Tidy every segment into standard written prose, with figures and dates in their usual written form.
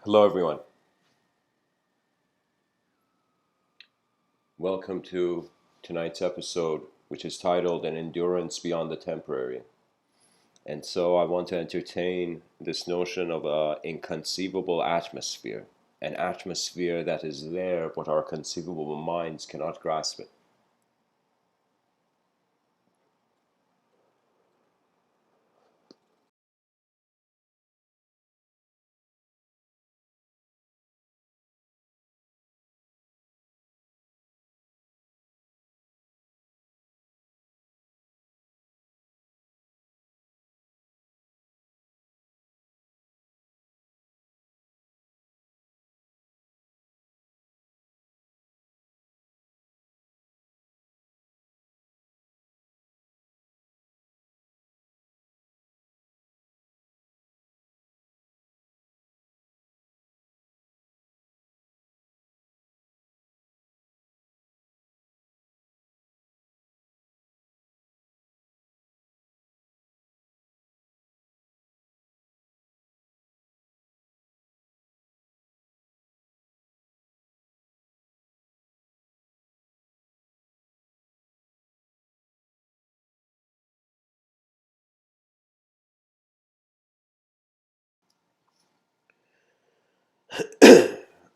Hello, everyone. Welcome to tonight's episode, which is titled An Endurance Beyond the Temporary. And so I want to entertain this notion of an inconceivable atmosphere, an atmosphere that is there, but our conceivable minds cannot grasp it.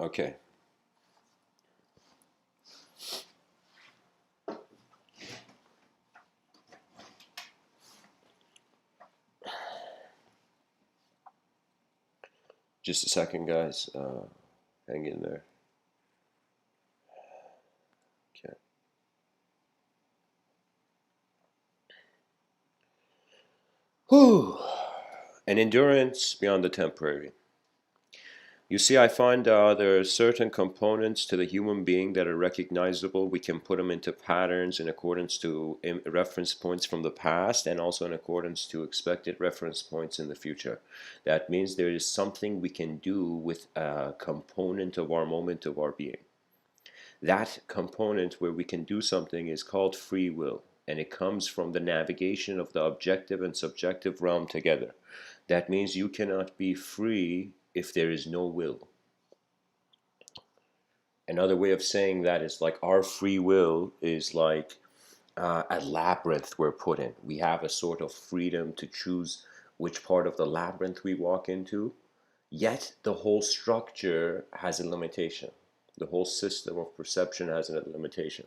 Okay, just a second, guys. Hang in there. Okay. Whew. An endurance beyond the temporary. You see, I find there are certain components to the human being that are recognizable. We can put them into patterns in accordance to reference points from the past and also in accordance to expected reference points in the future. That means there is something we can do with a component of our moment of our being. That component where we can do something is called free will, and it comes from the navigation of the objective and subjective realm together. That means you cannot be free if there is no will. Another way of saying that is like our free will is like a labyrinth we're put in. We have a sort of freedom to choose which part of the labyrinth we walk into, yet the whole structure has a limitation. The whole system of perception has a limitation.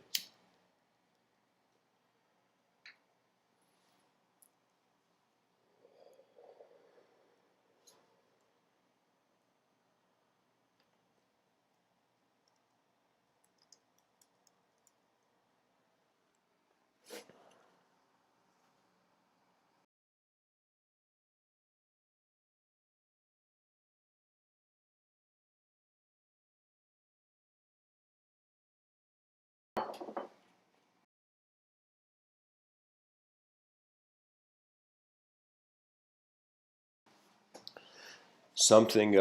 Something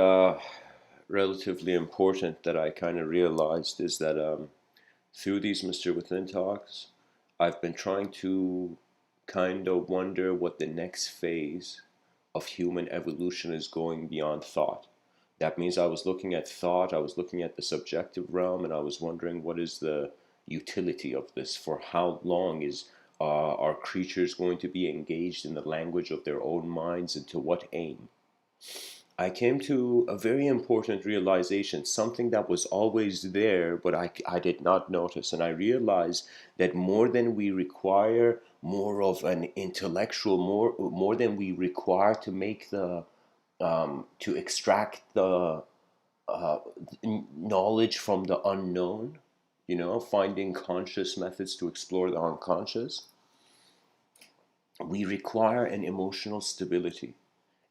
relatively important that I kind of realized is that through these Mr. Within talks, I've been trying to kind of wonder what the next phase of human evolution is going beyond thought. That means I was looking at thought, I was looking at the subjective realm, and I was wondering what is the utility of this? For how long is our creatures going to be engaged in the language of their own minds, and to what aim? I came to a very important realization, something that was always there, but I did not notice. And I realized that more than we require, more of an intellectual, more than we require to make to extract the uh, knowledge from the unknown, finding conscious methods to explore the unconscious, we require an emotional stability.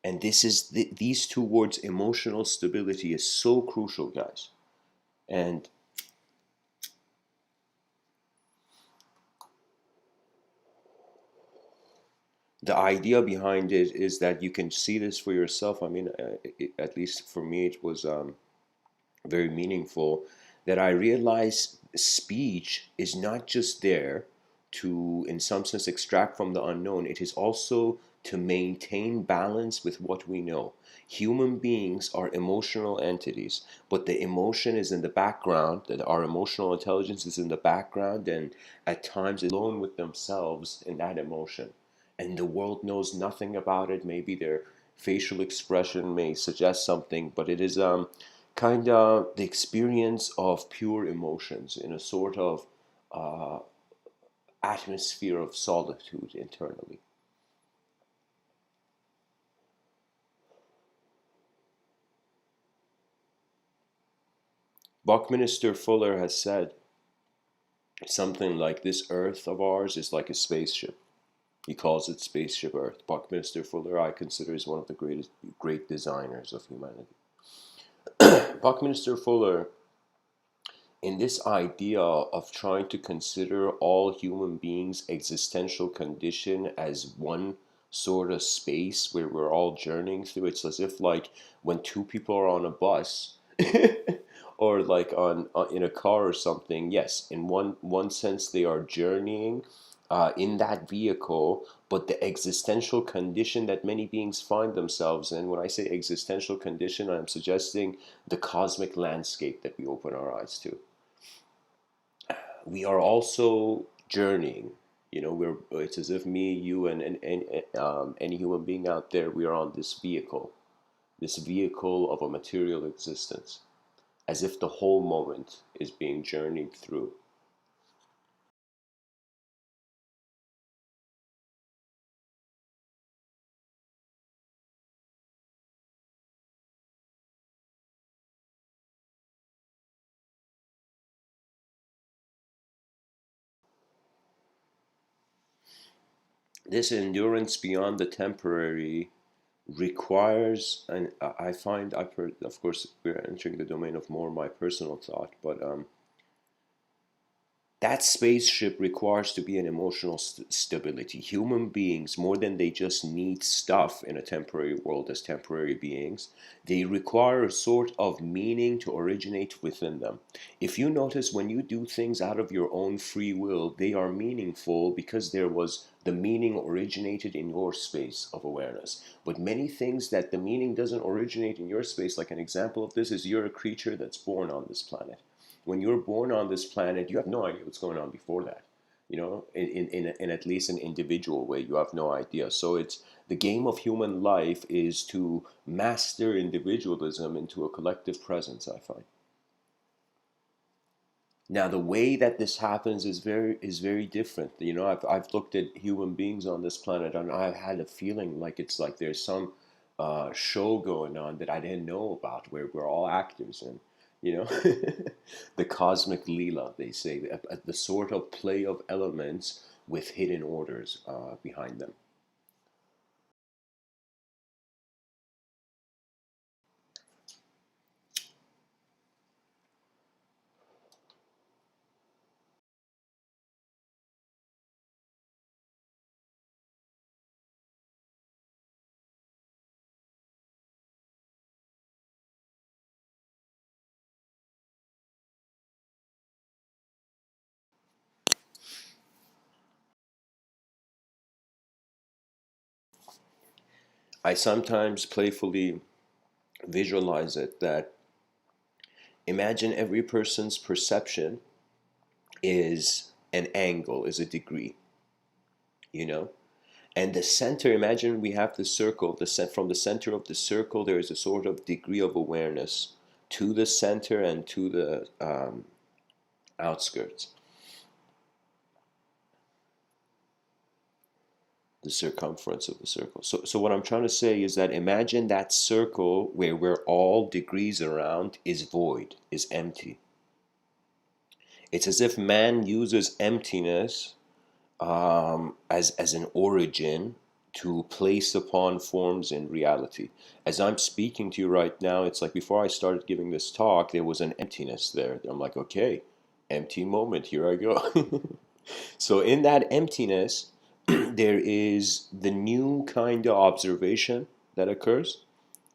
And these two words, emotional stability, is so crucial, guys. And the idea behind it is that you can see this for yourself. I mean, at least for me, it was very meaningful that I realized speech is not just there to, in some sense, extract from the unknown. It is also to maintain balance with what we know. Human beings are emotional entities, but the emotion is in the background, that our emotional intelligence is in the background, and at times alone with themselves in that emotion. And the world knows nothing about it. Maybe their facial expression may suggest something, but it is kind of the experience of pure emotions in a sort of uh, atmosphere of solitude internally. Buckminster Fuller has said something like, this earth of ours is like a spaceship. He calls it Spaceship Earth. Buckminster Fuller, I consider, is one of the great designers of humanity. Buckminster Fuller, in this idea of trying to consider all human beings' existential condition as one sort of space where we're all journeying through, it's as if like when two people are on a bus or like on in a car or something. Yes, in one sense they are journeying in that vehicle, but the existential condition that many beings find themselves in, when I say existential condition, I'm suggesting the cosmic landscape that we open our eyes to. We are also journeying. It's as if me, you, and any human being out there, we are on this vehicle of a material existence, as if the whole moment is being journeyed through. This endurance beyond the temporary requires, and I find, of course, we're entering the domain of more my personal thought, but that spaceship requires to be an emotional stability. Human beings, more than they just need stuff in a temporary world as temporary beings, they require a sort of meaning to originate within them. If you notice, when you do things out of your own free will, they are meaningful because there was the meaning originated in your space of awareness. But many things that the meaning doesn't originate in your space, like an example of this is, you're a creature that's born on this planet. When you're born on this planet, you have no idea what's going on before that. In at least an individual way, you have no idea. So it's the game of human life is to master individualism into a collective presence, I find. Now, the way that this happens is very different. I've looked at human beings on this planet, and I've had a feeling like it's like there's some show going on that I didn't know about, where we're all actors in. You know, the cosmic Leela, they say, the sort of play of elements with hidden orders behind them. I sometimes playfully visualize it that, imagine every person's perception is an angle, is a degree, you know? And the center, imagine we have the circle, from the center of the circle, there is a sort of degree of awareness to the center and to the outskirts, the circumference of the circle. So what I'm trying to say is that, imagine that circle where we're all degrees around is void, is empty. It's as if man uses emptiness as an origin to place upon forms in reality. As I'm speaking to you right now, it's like before I started giving this talk, there was an emptiness there. I'm like, okay, empty moment, here I go. So in that emptiness, there is the new kind of observation that occurs.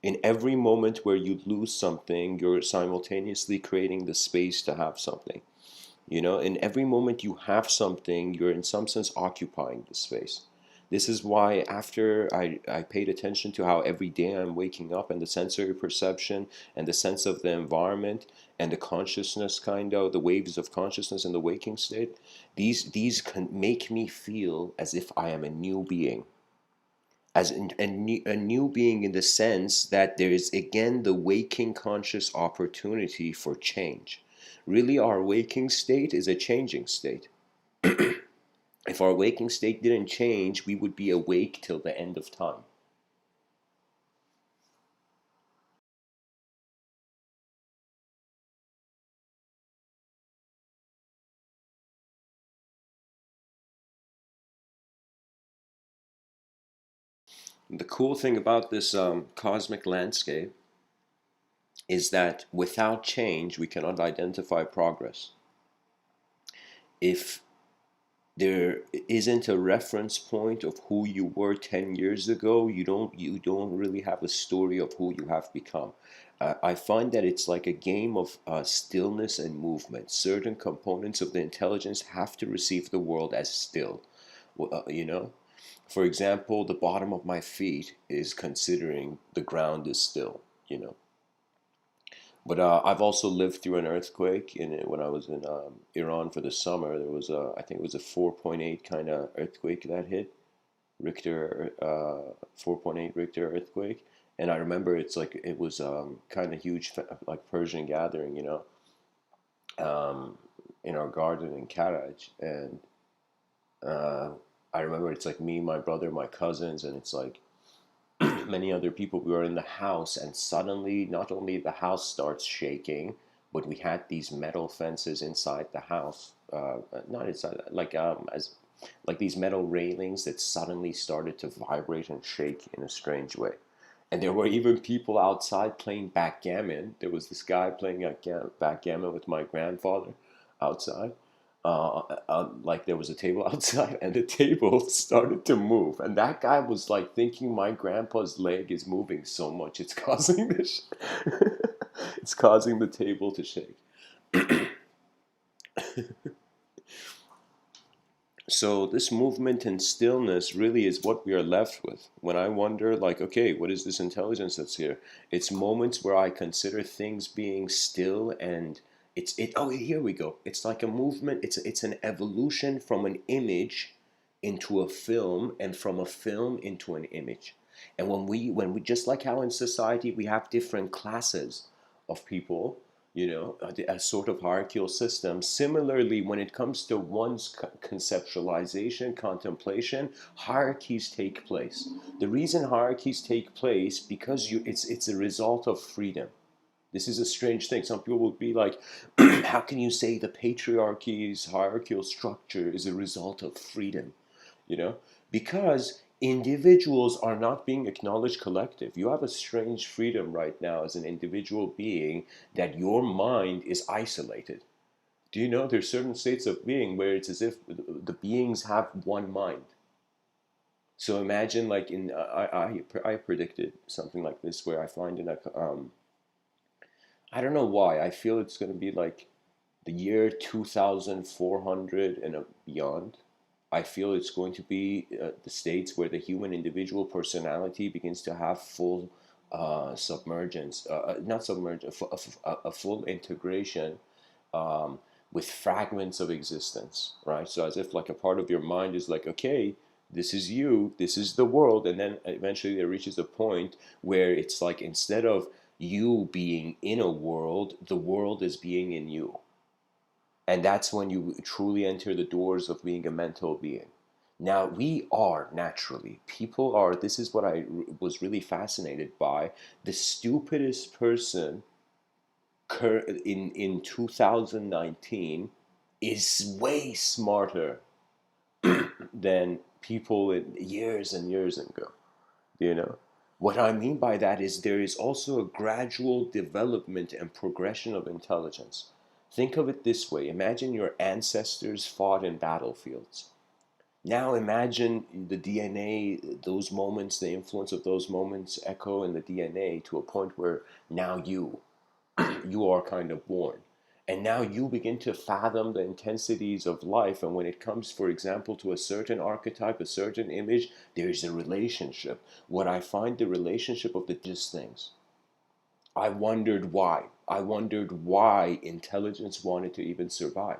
In every moment where you lose something, you're simultaneously creating the space to have something. In every moment you have something, you're in some sense occupying the space. This is why after I paid attention to how every day I'm waking up and the sensory perception and the sense of the environment and the consciousness, kind of the waves of consciousness in the waking state, these can make me feel as if I am a new being, as a new being in the sense that there is again the waking conscious opportunity for change. Really, our waking state is a changing state. If our waking state didn't change, we would be awake till the end of time. The cool thing about this cosmic landscape is that without change, we cannot identify progress. If there isn't a reference point of who you were 10 years ago, you don't really have a story of who you have become. I find that it's like a game of stillness and movement. Certain components of the intelligence have to receive the world as still. You know, for example, the bottom of my feet is considering the ground is still. You know, but I've also lived through an earthquake when I was in Iran for the summer. There was I think it was a 4.8 kind of earthquake that hit Richter, 4.8 Richter earthquake, and I remember it's like it was kind of huge, like Persian gathering, um, in our garden in Karaj, and uh, I remember it's like me, my brother, my cousins, and it's like many other people. We were in the house, and suddenly, not only the house starts shaking, but we had these metal fences inside the house. Not inside, as like these metal railings that suddenly started to vibrate and shake in a strange way. And there were even people outside playing backgammon. There was this guy playing backgammon with my grandfather outside. Like there was a table outside, and the table started to move. And that guy was like thinking my grandpa's leg is moving so much, it's causing this, it's causing the table to shake. So this movement and stillness really is what we are left with. When I wonder, like, okay, what is this intelligence that's here? It's moments where I consider things being still, and it. Oh, here we go. It's like a movement. It's an evolution from an image into a film, and from a film into an image. And when we just like how in society we have different classes of people, a sort of hierarchical system. Similarly, when it comes to one's conceptualization, contemplation, hierarchies take place. The reason hierarchies take place because it's a result of freedom. This is a strange thing. Some people will be like, how can you say the patriarchy's hierarchical structure is a result of freedom? You know, because individuals are not being acknowledged collective. You have a strange freedom right now as an individual being, that your mind is isolated. Do you know there's certain states of being where it's as if the beings have one mind? So imagine like I predicted something like this where I find in a I don't know why I feel it's going to be like the year 2400 and beyond. I feel it's going to be the states where the human individual personality begins to have full submergence, not submergence, a full integration um, with fragments of existence, right? So as if like a part of your mind is like, okay, this is you, this is the world, and then eventually it reaches a point where it's like instead of you being in a world, the world is being in you. And that's when you truly enter the doors of being a mental being. Now, we are naturally, people are, this is what was really fascinated by. The stupidest person in 2019 is way smarter than people in years and years ago. You know, what I mean by that is there is also a gradual development and progression of intelligence. Think of it this way: imagine your ancestors fought in battlefields. Now imagine the DNA, those moments, the influence of those moments echo in the DNA to a point where now you are kind of born. And now you begin to fathom the intensities of life. And when it comes, for example, to a certain archetype, a certain image, there's a relationship. What I find, the relationship of the just things. I wondered why. I wondered why intelligence wanted to even survive.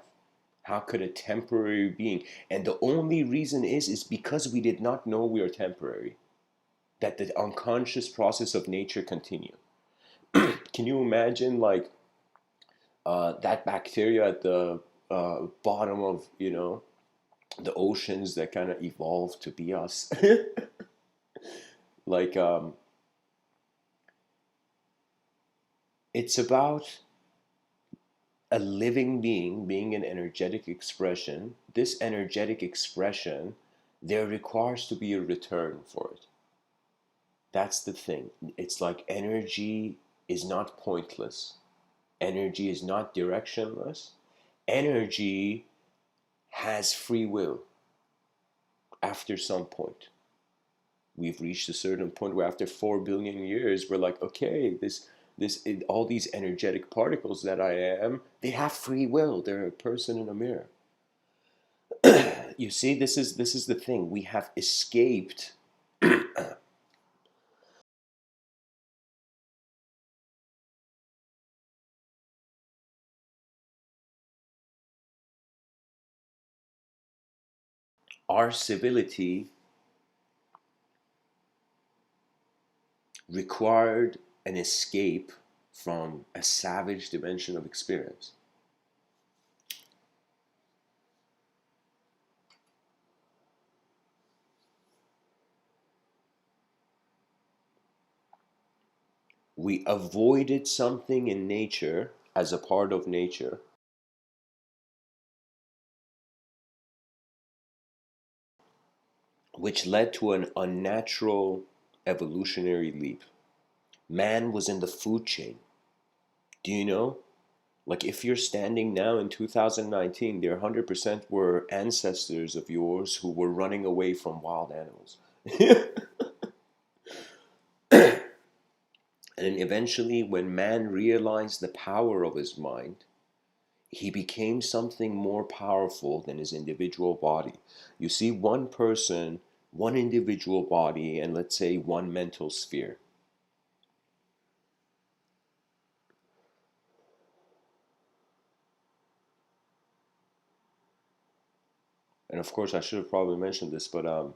How could a temporary being? And the only reason is because we did not know we are temporary. That the unconscious process of nature continue. Can you imagine, like, that bacteria at the bottom of, the oceans that kind of evolved to be us? Like, it's about a living being being an energetic expression. This energetic expression, there requires to be a return for it. That's the thing. It's like energy is not pointless. Energy is not directionless. Energy has free will after some point. We've reached a certain point where after 4 billion years, we're like, okay, all these energetic particles that I am, they have free will. They're a person in a mirror. You see, this is the thing. We have escaped our civility required an escape from a savage dimension of experience. We avoided something in nature as a part of nature, which led to an unnatural evolutionary leap. Man was in the food chain. Do you know? Like, if you're standing now in 2019, there 100% were ancestors of yours who were running away from wild animals. And eventually, when man realized the power of his mind, he became something more powerful than his individual body. You see, one person, one individual body, and let's say one mental sphere. And of course, I should have probably mentioned this, but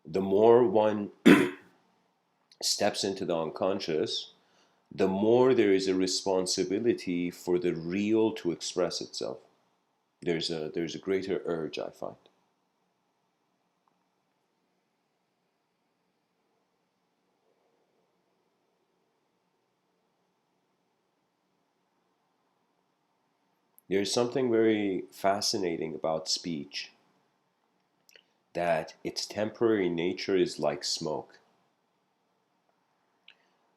the more one steps into the unconscious, the more there is a responsibility for the real to express itself. There's a greater urge, I find. There's something very fascinating about speech, that its temporary nature is like smoke.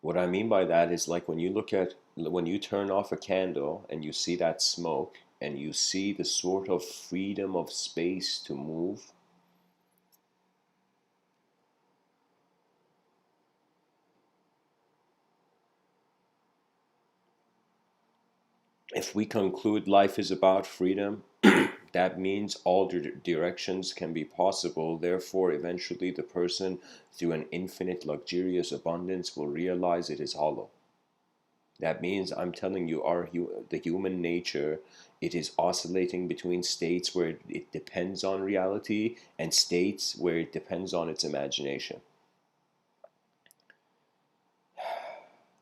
What I mean by that is, like, when you turn off a candle and you see that smoke and you see the sort of freedom of space to move. If we conclude life is about freedom, that means all directions can be possible. Therefore, eventually, the person, through an infinite luxurious abundance, will realize it is hollow. That means, I'm telling you, the human nature, it is oscillating between states where it depends on reality and states where it depends on its imagination.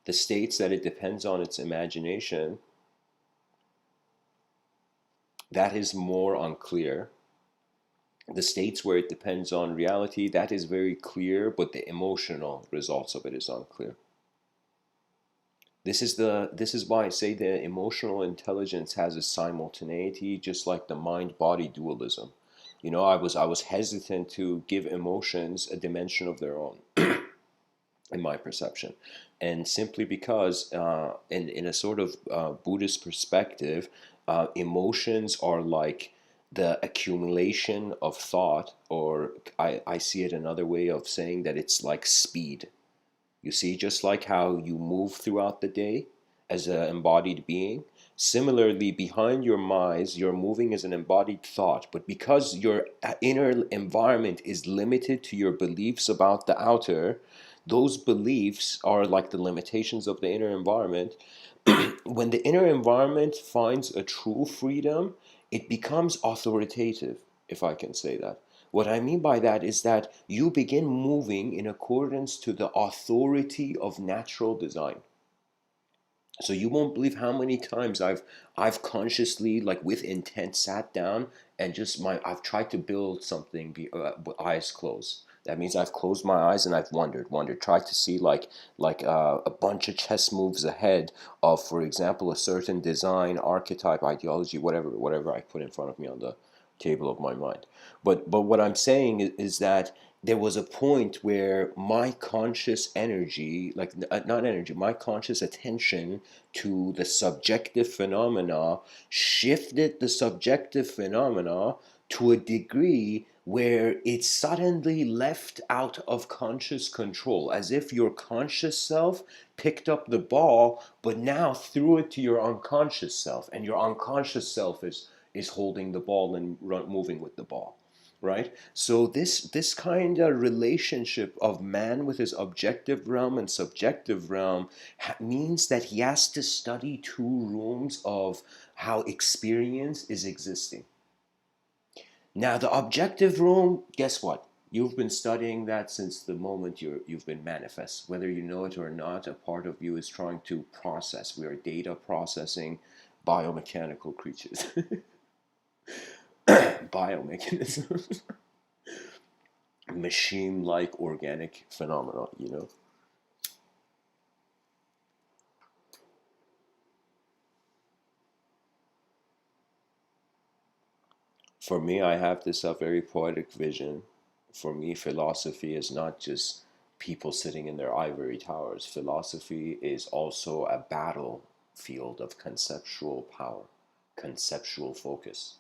The states that it depends on its imagination, that is more unclear. The states where it depends on reality, that is very clear, but the emotional results of it is unclear. This is why I say the emotional intelligence has a simultaneity, just like the mind-body dualism. I was hesitant to give emotions a dimension of their own, in my perception, and simply because, in a sort of Buddhist perspective, emotions are like the accumulation of thought, or I see it another way of saying that it's like speed. You see, just like how you move throughout the day as an embodied being, Similarly, behind your minds, you're moving as an embodied thought, but because your inner environment is limited to your beliefs about the outer, those beliefs are like the limitations of the inner environment. When the inner environment finds a true freedom, it becomes authoritative, if I can say that. What I mean by that is that you begin moving in accordance to the authority of natural design. So you won't believe how many times I've consciously, like with intent, sat down and just I've tried to build something with eyes closed. That means I've closed my eyes and I've wondered, tried to see a bunch of chess moves ahead of, for example, a certain design, archetype, ideology, whatever I put in front of me on the table of my mind. But what I'm saying is that there was a point where my conscious energy, like not energy, my conscious attention to the subjective phenomena shifted the subjective phenomena to a degree where it suddenly left out of conscious control, as if your conscious self picked up the ball but now threw it to your unconscious self, and your unconscious self is holding the ball and moving with the ball, right? So this kind of relationship of man with his objective realm and subjective realm means that he has to study two rooms of how experience is existing. Now the objective room, guess what? You've been studying that since the moment you've been manifest. Whether you know it or not, a part of you is trying to process. We are data processing biomechanical creatures. Biomechanisms. Machine-like organic phenomena, you know. For me, I have this very poetic vision. For me, philosophy is not just people sitting in their ivory towers. Philosophy is also a battlefield of conceptual power, conceptual focus.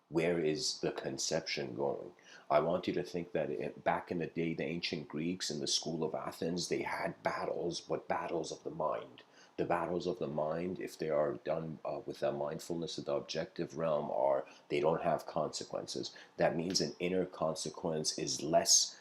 Where is the conception going? I want you to think that back in the day, the ancient Greeks in the school of Athens, they had battles, but battles of the mind. The battles of the mind, if they are done with a mindfulness of the objective realm, are they don't have consequences. That means an inner consequence is less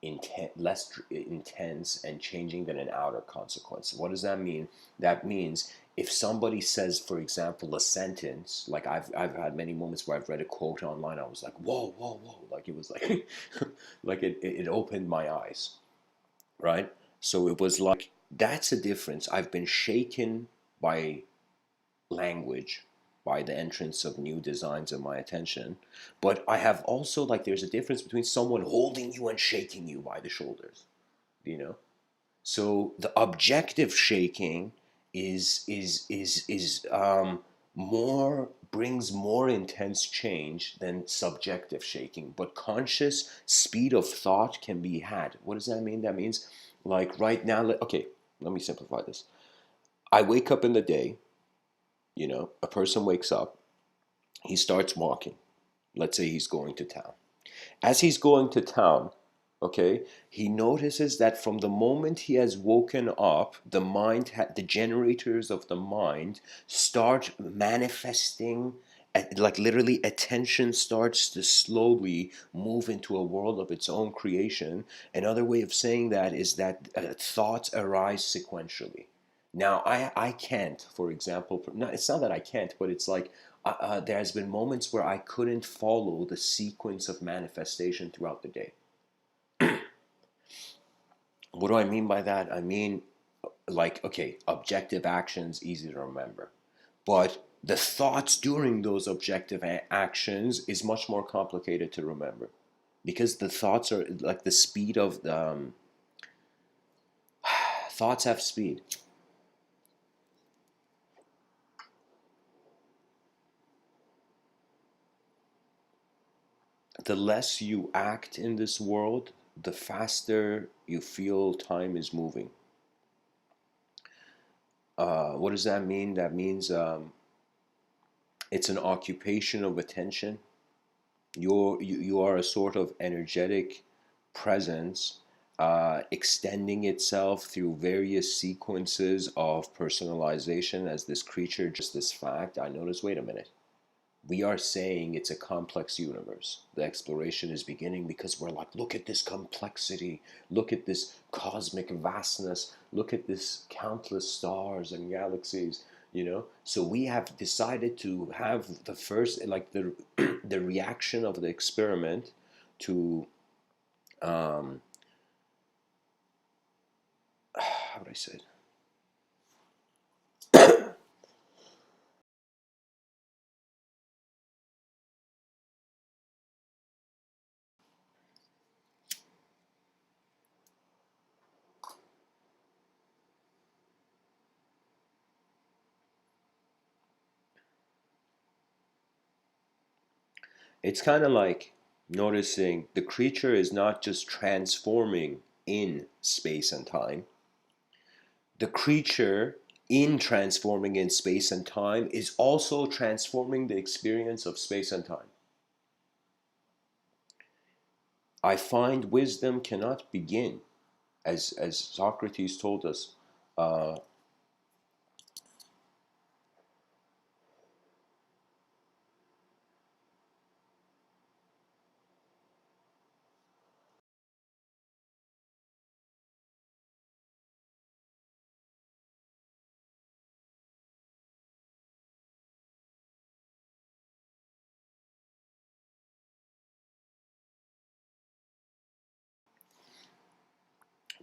intense and changing than an outer consequence. What does that mean? That means if somebody says, for example, a sentence, like I've had many moments where I've read a quote online, I was like, whoa, whoa, whoa, like it was like, like it opened my eyes, right? So it was like, that's a difference. I've been shaken by language, by the entrance of new designs in my attention, but I have also, like, there's a difference between someone holding you and shaking you by the shoulders, you know. So the objective shaking is more, brings more intense change than subjective shaking. But conscious speed of thought can be had. What does that mean? That means, like, right now, okay, let me simplify this. I wake up in the day, you know, a person wakes up, he starts walking. Let's say he's going to town. As he's going to town, okay, he notices that from the moment he has woken up, the generators of the mind start manifesting. Like literally, attention starts to slowly move into a world of its own creation. Another way of saying that is that thoughts arise sequentially. Now, I can't, for example, no, it's not that I can't, but it's like there has been moments where I couldn't follow the sequence of manifestation throughout the day. What do I mean by that? I mean, like, okay, objective actions, easy to remember. But the thoughts during those objective actions is much more complicated to remember. Because the thoughts are like the speed of the thoughts have speed. The less you act in this world, the faster you feel time is moving. What does that mean? That means it's an occupation of attention. You are a sort of energetic presence extending itself through various sequences of personalization as this creature, just this fact, I notice, wait a minute, we are saying it's a complex universe. The exploration is beginning because we're like, look at this complexity, look at this cosmic vastness, look at this countless stars and galaxies, you know. So we have decided to have the first, like the the reaction of the experiment to um, how would I say it? It's kind of like noticing the creature is not just transforming in space and time. The creature, in transforming in space and time, is also transforming the experience of space and time. I find wisdom cannot begin, as Socrates told us. Uh,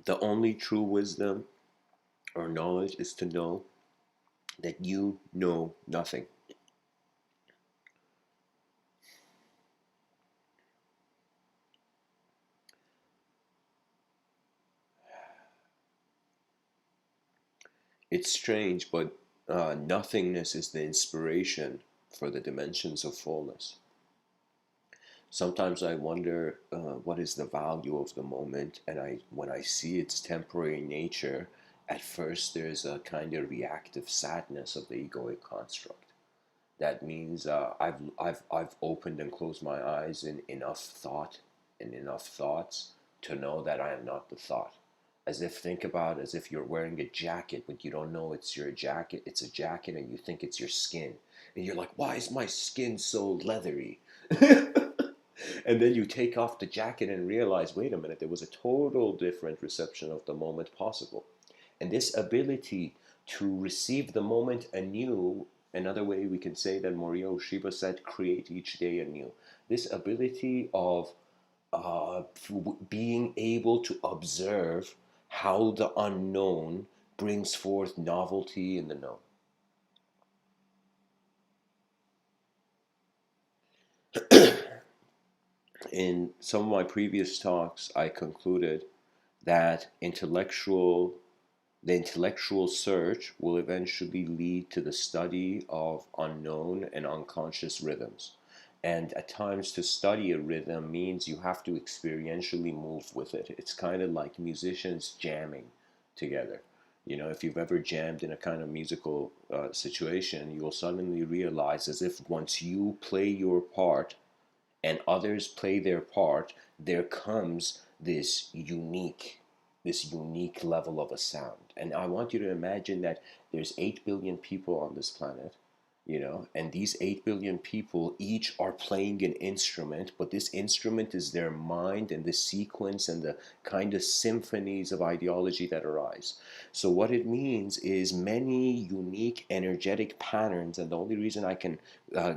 the only true wisdom or knowledge is to know that you know nothing. It's strange, but nothingness is the inspiration for the dimensions of fullness. Sometimes I wonder what is the value of the moment, and when I see its temporary nature, at first there's a kind of reactive sadness of the egoic construct. That means I've opened and closed my eyes in enough thought and enough thoughts to know that I am not the thought. As if, think about, as if you're wearing a jacket, but you don't know it's your jacket. It's a jacket, and you think it's your skin, and you're like, why is my skin so leathery? And then you take off the jacket and realize, wait a minute, there was a total different reception of the moment possible. And this ability to receive the moment anew, another way we can say that Morio Shiba said, create each day anew. This ability of being able to observe how the unknown brings forth novelty in the known. In some of my previous talks, I concluded that the intellectual search will eventually lead to the study of unknown and unconscious rhythms. And at times, to study a rhythm means you have to experientially move with it. It's kind of like musicians jamming together. You know, if you've ever jammed in a kind of musical situation, you will suddenly realize, as if once you play your part and others play their part, there comes this unique level of a sound. And I want you to imagine that there's 8 billion people on this planet, you know, and these 8 billion people each are playing an instrument, but this instrument is their mind and the sequence and the kind of symphonies of ideology that arise. So what it means is many unique energetic patterns, and the only reason I can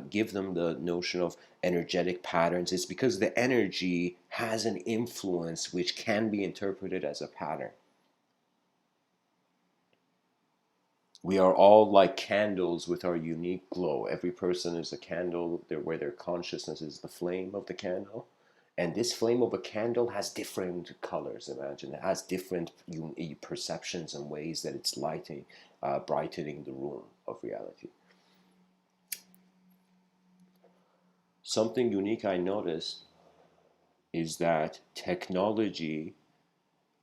give them the notion of energetic patterns is because the energy has an influence which can be interpreted as a pattern. We are all like candles with our unique glow. Every person is a candle where their consciousness is the flame of the candle. And this flame of a candle has different colors, imagine. It has different perceptions and ways that it's lighting, brightening the room of reality. Something unique I noticed is that technology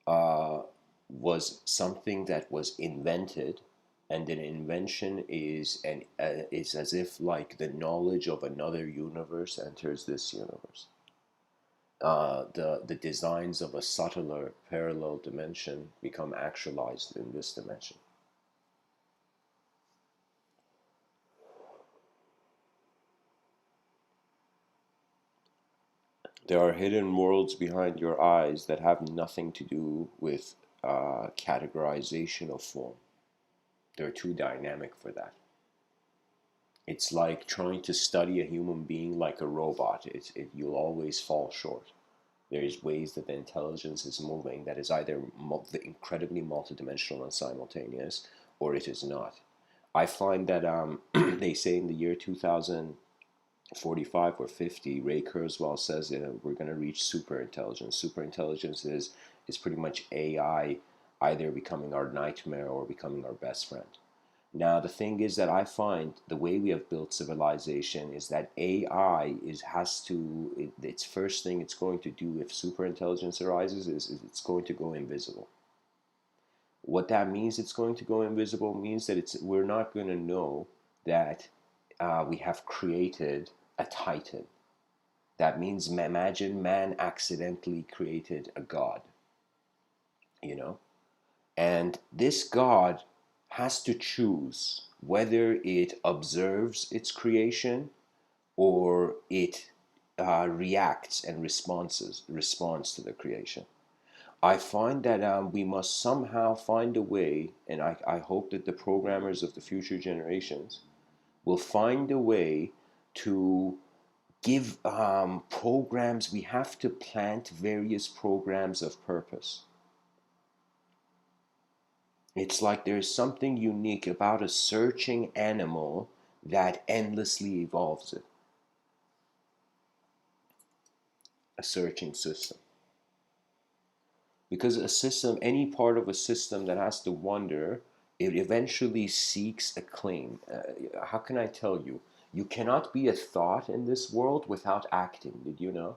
uh, was something that was invented, and an invention is as if like the knowledge of another universe enters this universe. the designs of a subtler parallel dimension become actualized in this dimension. There are hidden worlds behind your eyes that have nothing to do with categorization of form. They're too dynamic for that. It's like trying to study a human being like a robot. You'll always fall short. There's ways that the intelligence is moving that is either incredibly multidimensional and simultaneous, or it is not. I find that they say in the year 2045 or 50, Ray Kurzweil says we're going to reach super intelligence. Super intelligence is pretty much AI either becoming our nightmare or becoming our best friend. Now the thing is that I find the way we have built civilization is that AI has to its first thing it's going to do if super intelligence arises is it's going to go invisible. What that means it's going to go invisible means that we're not going to know that we have created a titan. That means imagine man accidentally created a god, you know? And this God has to choose whether it observes its creation or it reacts and responds to the creation. I find that we must somehow find a way, and I hope that the programmers of the future generations will find a way to give programs. We have to plant various programs of purpose. It's like there's something unique about a searching animal that endlessly evolves it. A searching system. Because a system, any part of a system that has to wonder, it eventually seeks a claim. How can I tell you? You cannot be a thought in this world without acting. Did you know?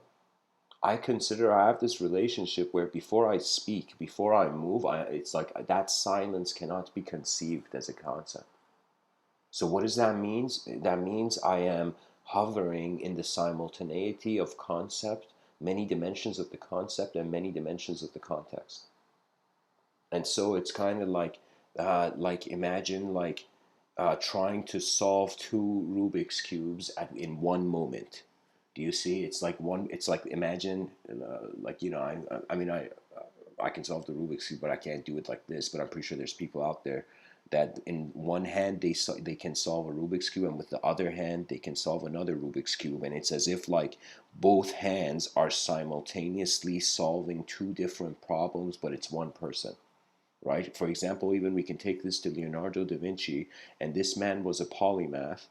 I consider I have this relationship where before I speak, before I move, it's like that silence cannot be conceived as a concept. So what does that mean? That means I am hovering in the simultaneity of concept, many dimensions of the concept, and many dimensions of the context. And so it's kind of like imagine trying to solve two Rubik's cubes in one moment. Do you see? It's like one. It's like imagine, like I mean, I can solve the Rubik's cube, but I can't do it like this. But I'm pretty sure there's people out there that in one hand they can solve a Rubik's cube, and with the other hand they can solve another Rubik's cube, and it's as if like both hands are simultaneously solving two different problems, but it's one person. Right? For example, even we can take this to Leonardo da Vinci, and this man was a polymath.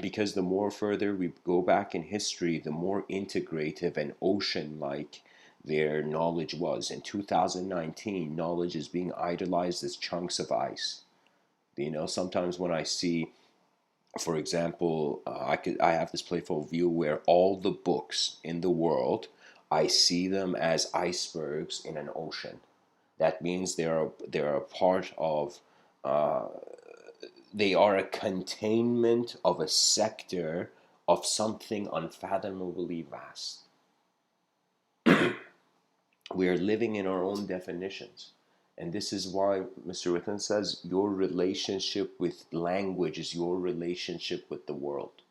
Because the more further we go back in history, the more integrative and ocean like their knowledge was. In 2019, knowledge is being idolized as chunks of ice. Sometimes when I see, for example, I have this playful view where all the books in the world, I see them as icebergs in an ocean. That means they're a part of uh, they are a containment of a sector of something unfathomably vast. We are living in our own definitions. And this is why Mr. Within says your relationship with language is your relationship with the world.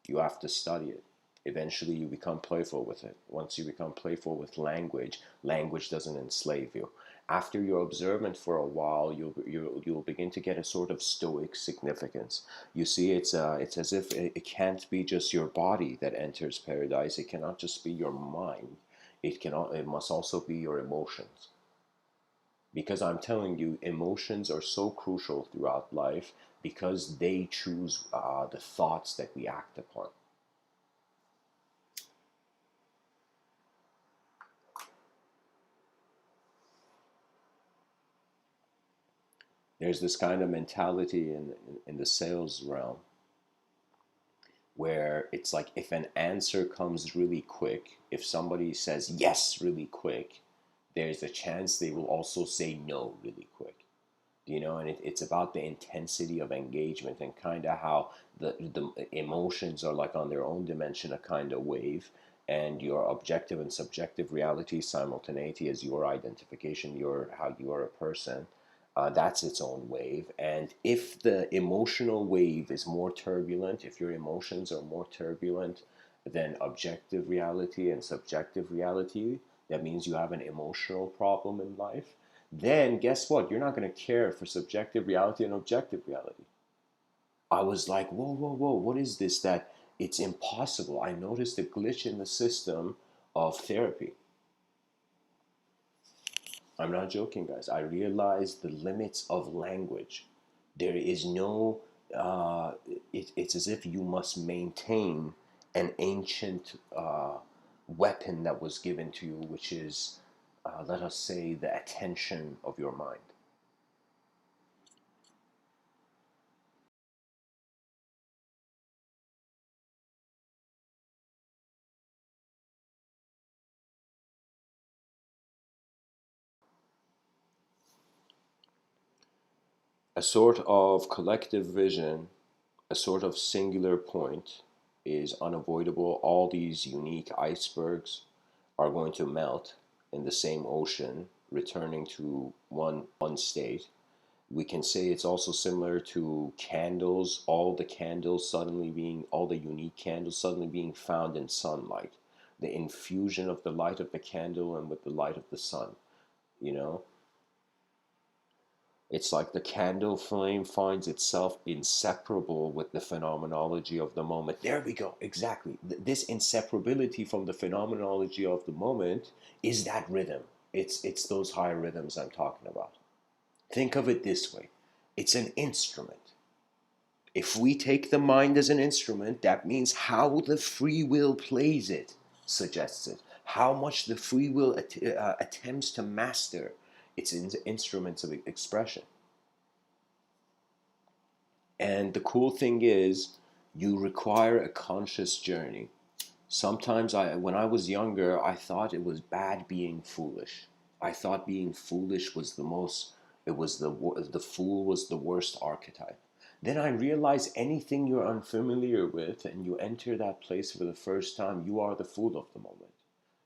You have to study it. Eventually, you become playful with it. Once you become playful with language, language doesn't enslave you. After you're observant for a while, you'll begin to get a sort of stoic significance. You see, it's as if it can't be just your body that enters paradise. It cannot just be your mind. It must also be your emotions. Because I'm telling you, emotions are so crucial throughout life because they choose the thoughts that we act upon. There's this kind of mentality in the sales realm where it's like if an answer comes really quick, if somebody says yes really quick, there's a chance they will also say no really quick. And it's about the intensity of engagement and kind of how the emotions are like on their own dimension, a kind of wave, and your objective and subjective reality simultaneity is your identification, your how you are a person. That's its own wave. And if the emotional wave is more turbulent, if your emotions are more turbulent than objective reality and subjective reality, that means you have an emotional problem in life. Then guess what? You're not going to care for subjective reality and objective reality. I was like, whoa, whoa, whoa, what is this? That it's impossible. I noticed a glitch in the system of therapy. I'm not joking, guys. I realized the limits of language. There is no, uh, it's as if you must maintain an ancient weapon that was given to you, which is, let us say, the attention of your mind. A sort of collective vision, a sort of singular point is unavoidable. All these unique icebergs are going to melt in the same ocean, returning to one state. We can say it's also similar to candles, all the unique candles suddenly being found in sunlight. The infusion of the light of the candle and with the light of the sun, you know? It's like the candle flame finds itself inseparable with the phenomenology of the moment. There we go, exactly. This inseparability from the phenomenology of the moment is that rhythm. It's those higher rhythms I'm talking about. Think of it this way. It's an instrument. If we take the mind as an instrument, that means how the free will plays it suggests it. How much the free will attempts to master its instruments of expression. And the cool thing is, you require a conscious journey. Sometimes when I was younger, I thought it was bad being foolish. I thought being foolish was the most, it was the fool was the worst archetype. Then I realized anything you're unfamiliar with and you enter that place for the first time, you are the fool of the moment.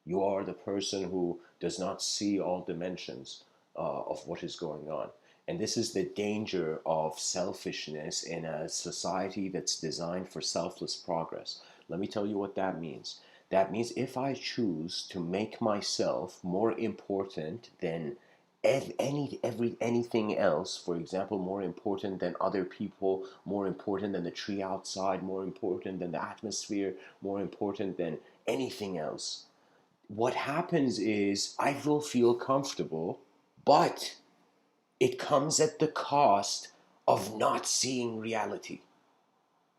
You are the person who does not see all dimensions of what is going on. And this is the danger of selfishness in a society that's designed for selfless progress. Let me tell you what that means. That means if I choose to make myself more important than anything else, for example, more important than other people, more important than the tree outside, more important than the atmosphere, more important than anything else, what happens is I will feel comfortable, but it comes at the cost of not seeing reality.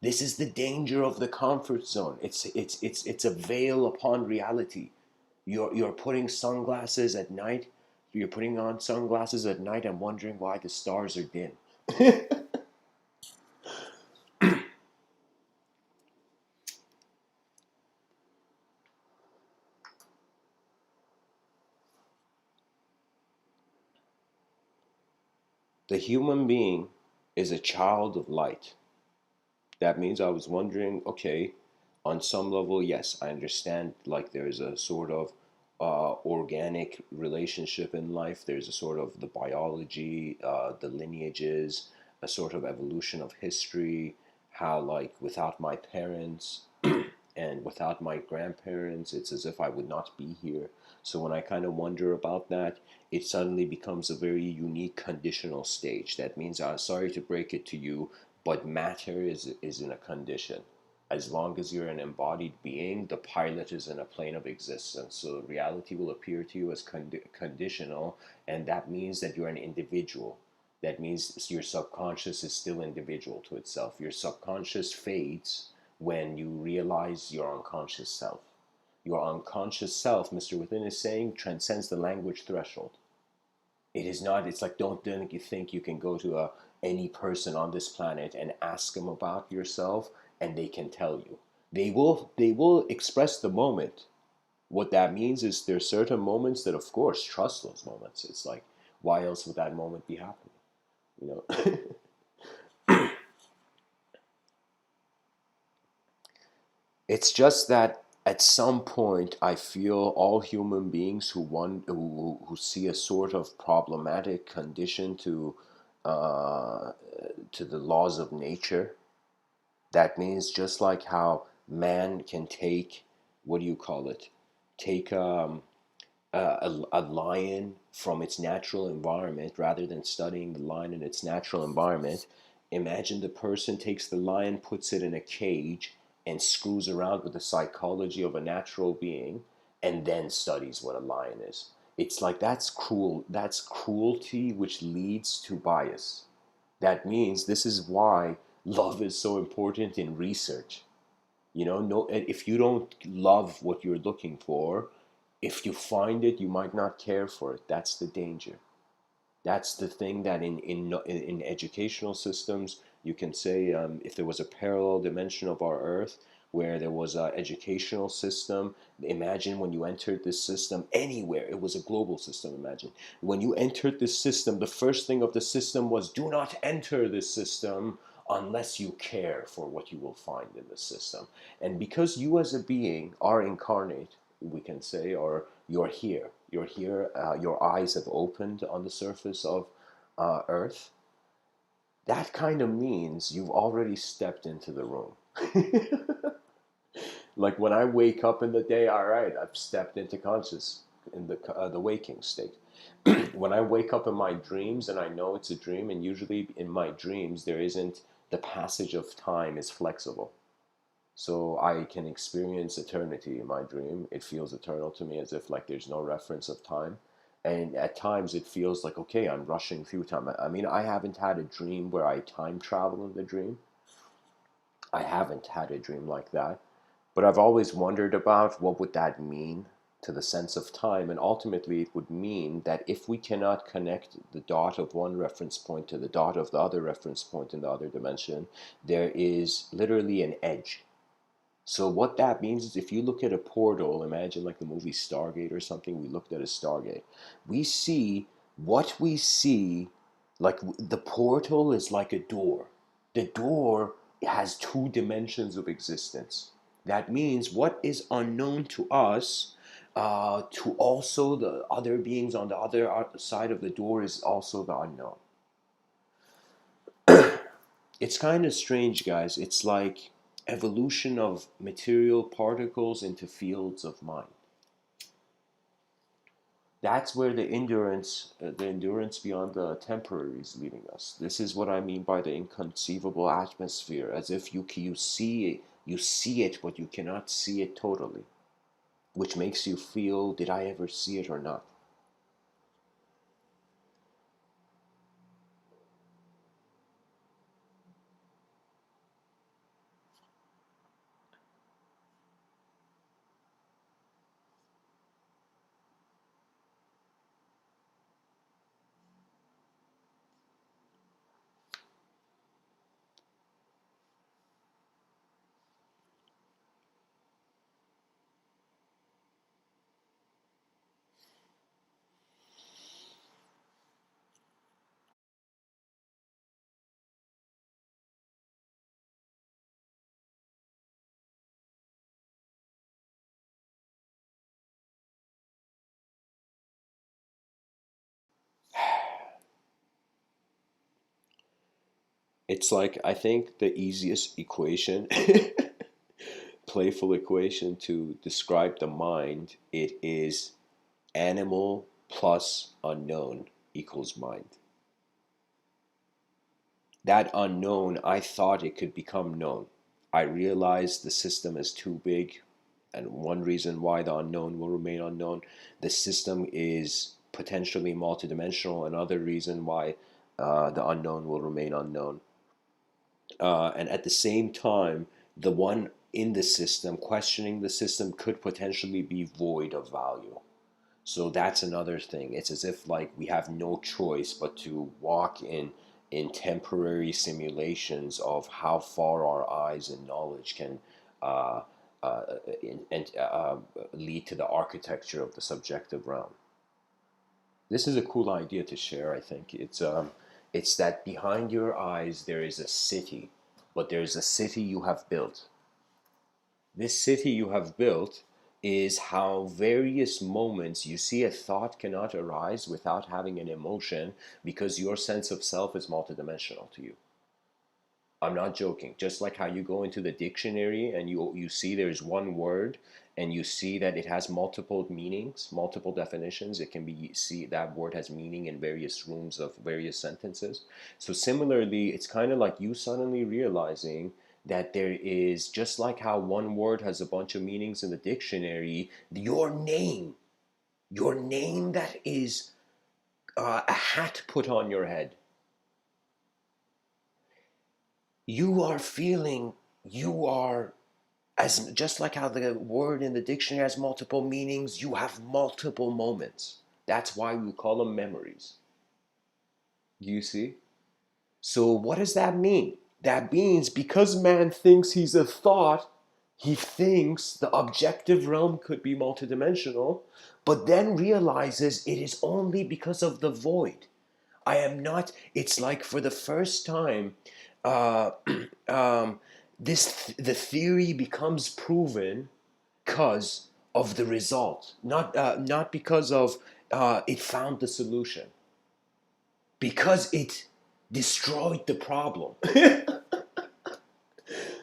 This is the danger of the comfort zone. It's a veil upon reality. You're putting sunglasses at night. You're putting on sunglasses at night and wondering why the stars are dim. The human being is a child of light. That means I was wondering, okay, on some level, yes, I understand like there's a sort of organic relationship in life. There's a sort of the biology, the lineages, a sort of evolution of history, how like without my parents and without my grandparents, it's as if I would not be here. So when I kind of wonder about that, it suddenly becomes a very unique conditional stage. That means I'm sorry to break it to you, but matter is in a condition. As long as you're an embodied being, the pilot is in a plane of existence. So reality will appear to you as conditional, and that means that you're an individual. That means your subconscious is still individual to itself. Your subconscious fades when you realize your unconscious self. Your unconscious self, Mr. Within is saying, transcends the language threshold. It is not, it's like, don't think you can go to any person on this planet and ask them about yourself and they can tell you. They will express the moment. What that means is there's certain moments that, of course, trust those moments. It's like, why else would that moment be happening? You know? It's just that at some point, I feel all human beings who see a sort of problematic condition uh, to the laws of nature. That means just like how man can take, what do you call it? Take a lion from its natural environment rather than studying the lion in its natural environment. Imagine the person takes the lion, puts it in a cage, and screws around with the psychology of a natural being, and then studies what a lion is. It's like that's cruel. That's cruelty, which leads to bias. That means this is why love is so important in research. No, if you don't love what you're looking for, if you find it, you might not care for it. That's the danger. That's the thing that in educational systems, you can say, if there was a parallel dimension of our Earth where there was an educational system, imagine when you entered this system anywhere, it was a global system. Imagine when you entered this system, the first thing of the system was, do not enter this system unless you care for what you will find in the system. And because you as a being are incarnate, we can say, or you're here, your eyes have opened on the surface of Earth. That kind of means you've already stepped into the room. Like when I wake up in the day, all right, I've stepped into conscious in the waking state. When I wake up in my dreams and I know it's a dream, and usually in my dreams there isn't, the passage of time is flexible. So I can experience eternity in my dream. It feels eternal to me, as if like there's no reference of time. And at times it feels like, okay, I'm rushing through time. I mean, I haven't had a dream where I time travel in the dream. I haven't had a dream like that. But I've always wondered about what would that mean to the sense of time. And ultimately it would mean that if we cannot connect the dot of one reference point to the dot of the other reference point in the other dimension, there is literally an edge. So what that means is, if you look at a portal, imagine like the movie Stargate or something, we looked at a Stargate. We see what we see, like the portal is like a door. The door has two dimensions of existence. That means what is unknown to us, to also the other beings on the other side of the door, is also the unknown. It's kind of strange, guys. It's like evolution of material particles into fields of mind. That's where the endurance beyond the temporary is leading us. This is what I mean by the inconceivable atmosphere, as if you see it, but you cannot see it totally, which makes you feel, did I ever see it or not? It's like, I think the easiest equation, playful equation to describe the mind, it is animal plus unknown equals mind. That unknown, I thought it could become known. I realized the system is too big, and one reason why the unknown will remain unknown, the system is potentially multidimensional. Another reason why the unknown will remain unknown. And at the same time, the one in the system questioning the system could potentially be void of value. So that's another thing. It's as if like we have no choice but to walk in temporary simulations of how far our eyes and knowledge can uh, uh, and lead to the architecture of the subjective realm. This is a cool idea to share. I think it's that behind your eyes there is a city, but there's a city you have built. This city you have built is how various moments you see a thought cannot arise without having an emotion because your sense of self is multidimensional to you. I'm not joking. Just like how you go into the dictionary and you see there's one word and you see that it has multiple meanings, multiple definitions. It can be see that word has meaning in various rooms of various sentences. So similarly, it's kind of like you suddenly realizing that there is just like how one word has a bunch of meanings in the dictionary, your name that is a hat put on your head. You are feeling you are as just like how the word in the dictionary has multiple meanings, you have multiple moments. That's why we call them memories. Do you see? So what does that mean? That means because man thinks he's a thought, he thinks the objective realm could be multidimensional, but then realizes it is only because of the void. I am not, it's like for the first time, uh, um, the theory becomes proven because of the result, not because of it found the solution, because it destroyed the problem.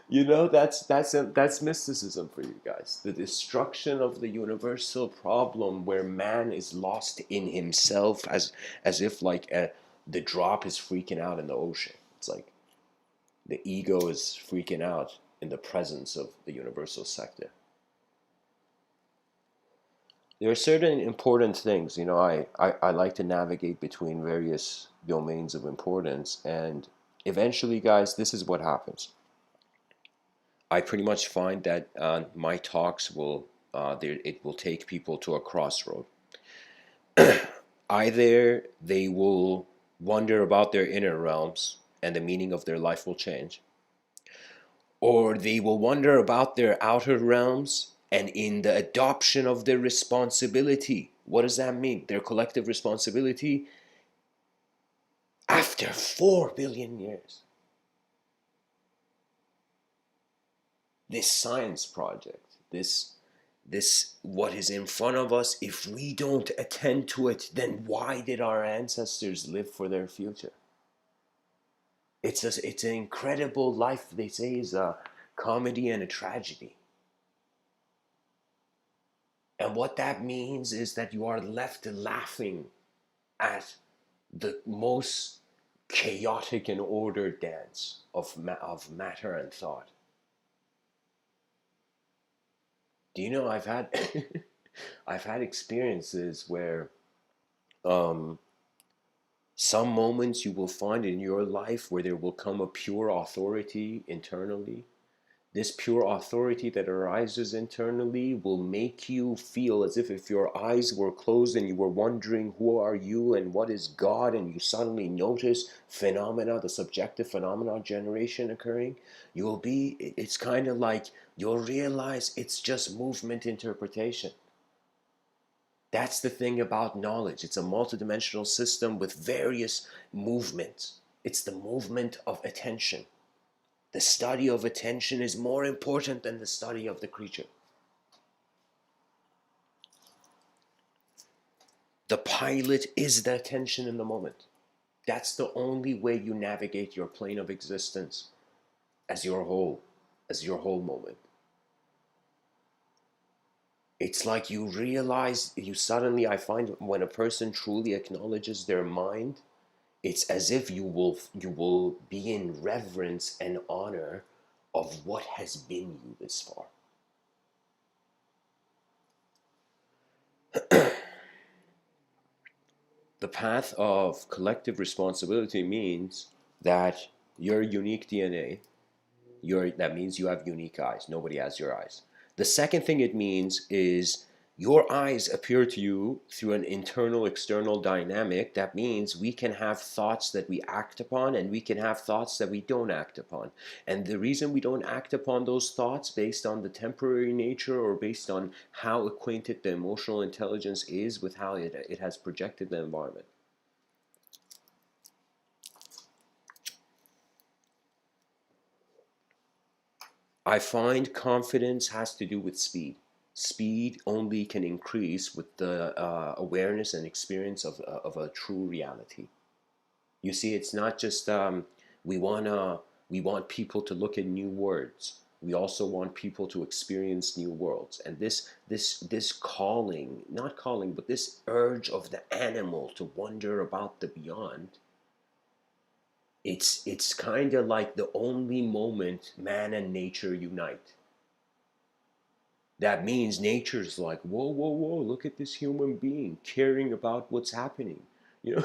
That's mysticism for you guys. The destruction of the universal problem, where man is lost in himself, as if like the drop is freaking out in the ocean. It's like the ego is freaking out in the presence of the universal sector. There are certain important things, I like to navigate between various domains of importance, and eventually, guys, this is what happens. I pretty much find that my talks it will take people to a crossroad. Either they will wonder about their inner realms and the meaning of their life will change, or they will wonder about their outer realms and in the adoption of their responsibility. What does that mean? Their collective responsibility after 4 billion years. This science project, this what is in front of us, if we don't attend to it, then why did our ancestors live for their future? It's an incredible life. They say is a comedy and a tragedy. And what that means is that you are left laughing at the most chaotic and ordered dance of matter and thought. Do you know I've had I've had experiences where um, some moments you will find in your life where there will come a pure authority internally. This pure authority that arises internally will make you feel as if your eyes were closed and you were wondering who are you and what is God, and you suddenly notice phenomena, the subjective phenomena generation occurring. It's kind of like you'll realize it's just movement interpretation. That's the thing about knowledge. It's a multidimensional system with various movements. It's the movement of attention. The study of attention is more important than the study of the creature. The pilot is the attention in the moment. That's the only way you navigate your plane of existence as your whole moment. It's like you realize, I find when a person truly acknowledges their mind, it's as if you will be in reverence and honor of what has been you this far. The path of collective responsibility means that your unique DNA, that means you have unique eyes. Nobody has your eyes. The second thing it means is your eyes appear to you through an internal external dynamic. That means we can have thoughts that we act upon and we can have thoughts that we don't act upon. And the reason we don't act upon those thoughts based on the temporary nature or based on how acquainted the emotional intelligence is with how it has projected the environment. I find confidence has to do with speed. Speed only can increase with the awareness and experience of a true reality. You see, it's not just we wanna we want people to look at new words. We also want people to experience new worlds. And this calling, not calling, but this urge of the animal to wonder about the beyond, it's kind of like the only moment man and nature unite. That means nature's like, whoa, whoa, whoa, look at this human being caring about what's happening. You know?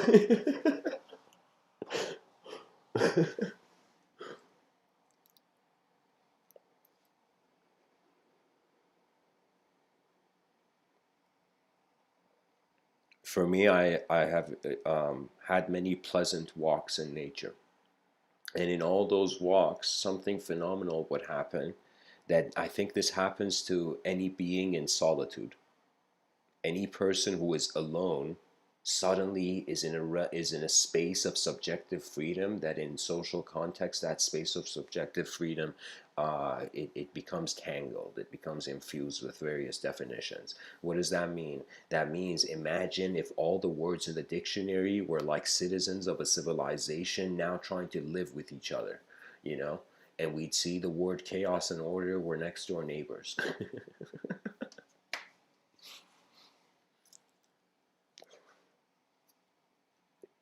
For me, I have had many pleasant walks in nature. And in all those walks, something phenomenal would happen that I think this happens to any being in solitude. Any person who is alone suddenly is in a space of subjective freedom that in social context that space of subjective freedom it becomes tangled, it becomes infused with various definitions. What does that mean? That means imagine if all the words in the dictionary were like citizens of a civilization now trying to live with each other, you know, and we'd see the word chaos and order were next door neighbors.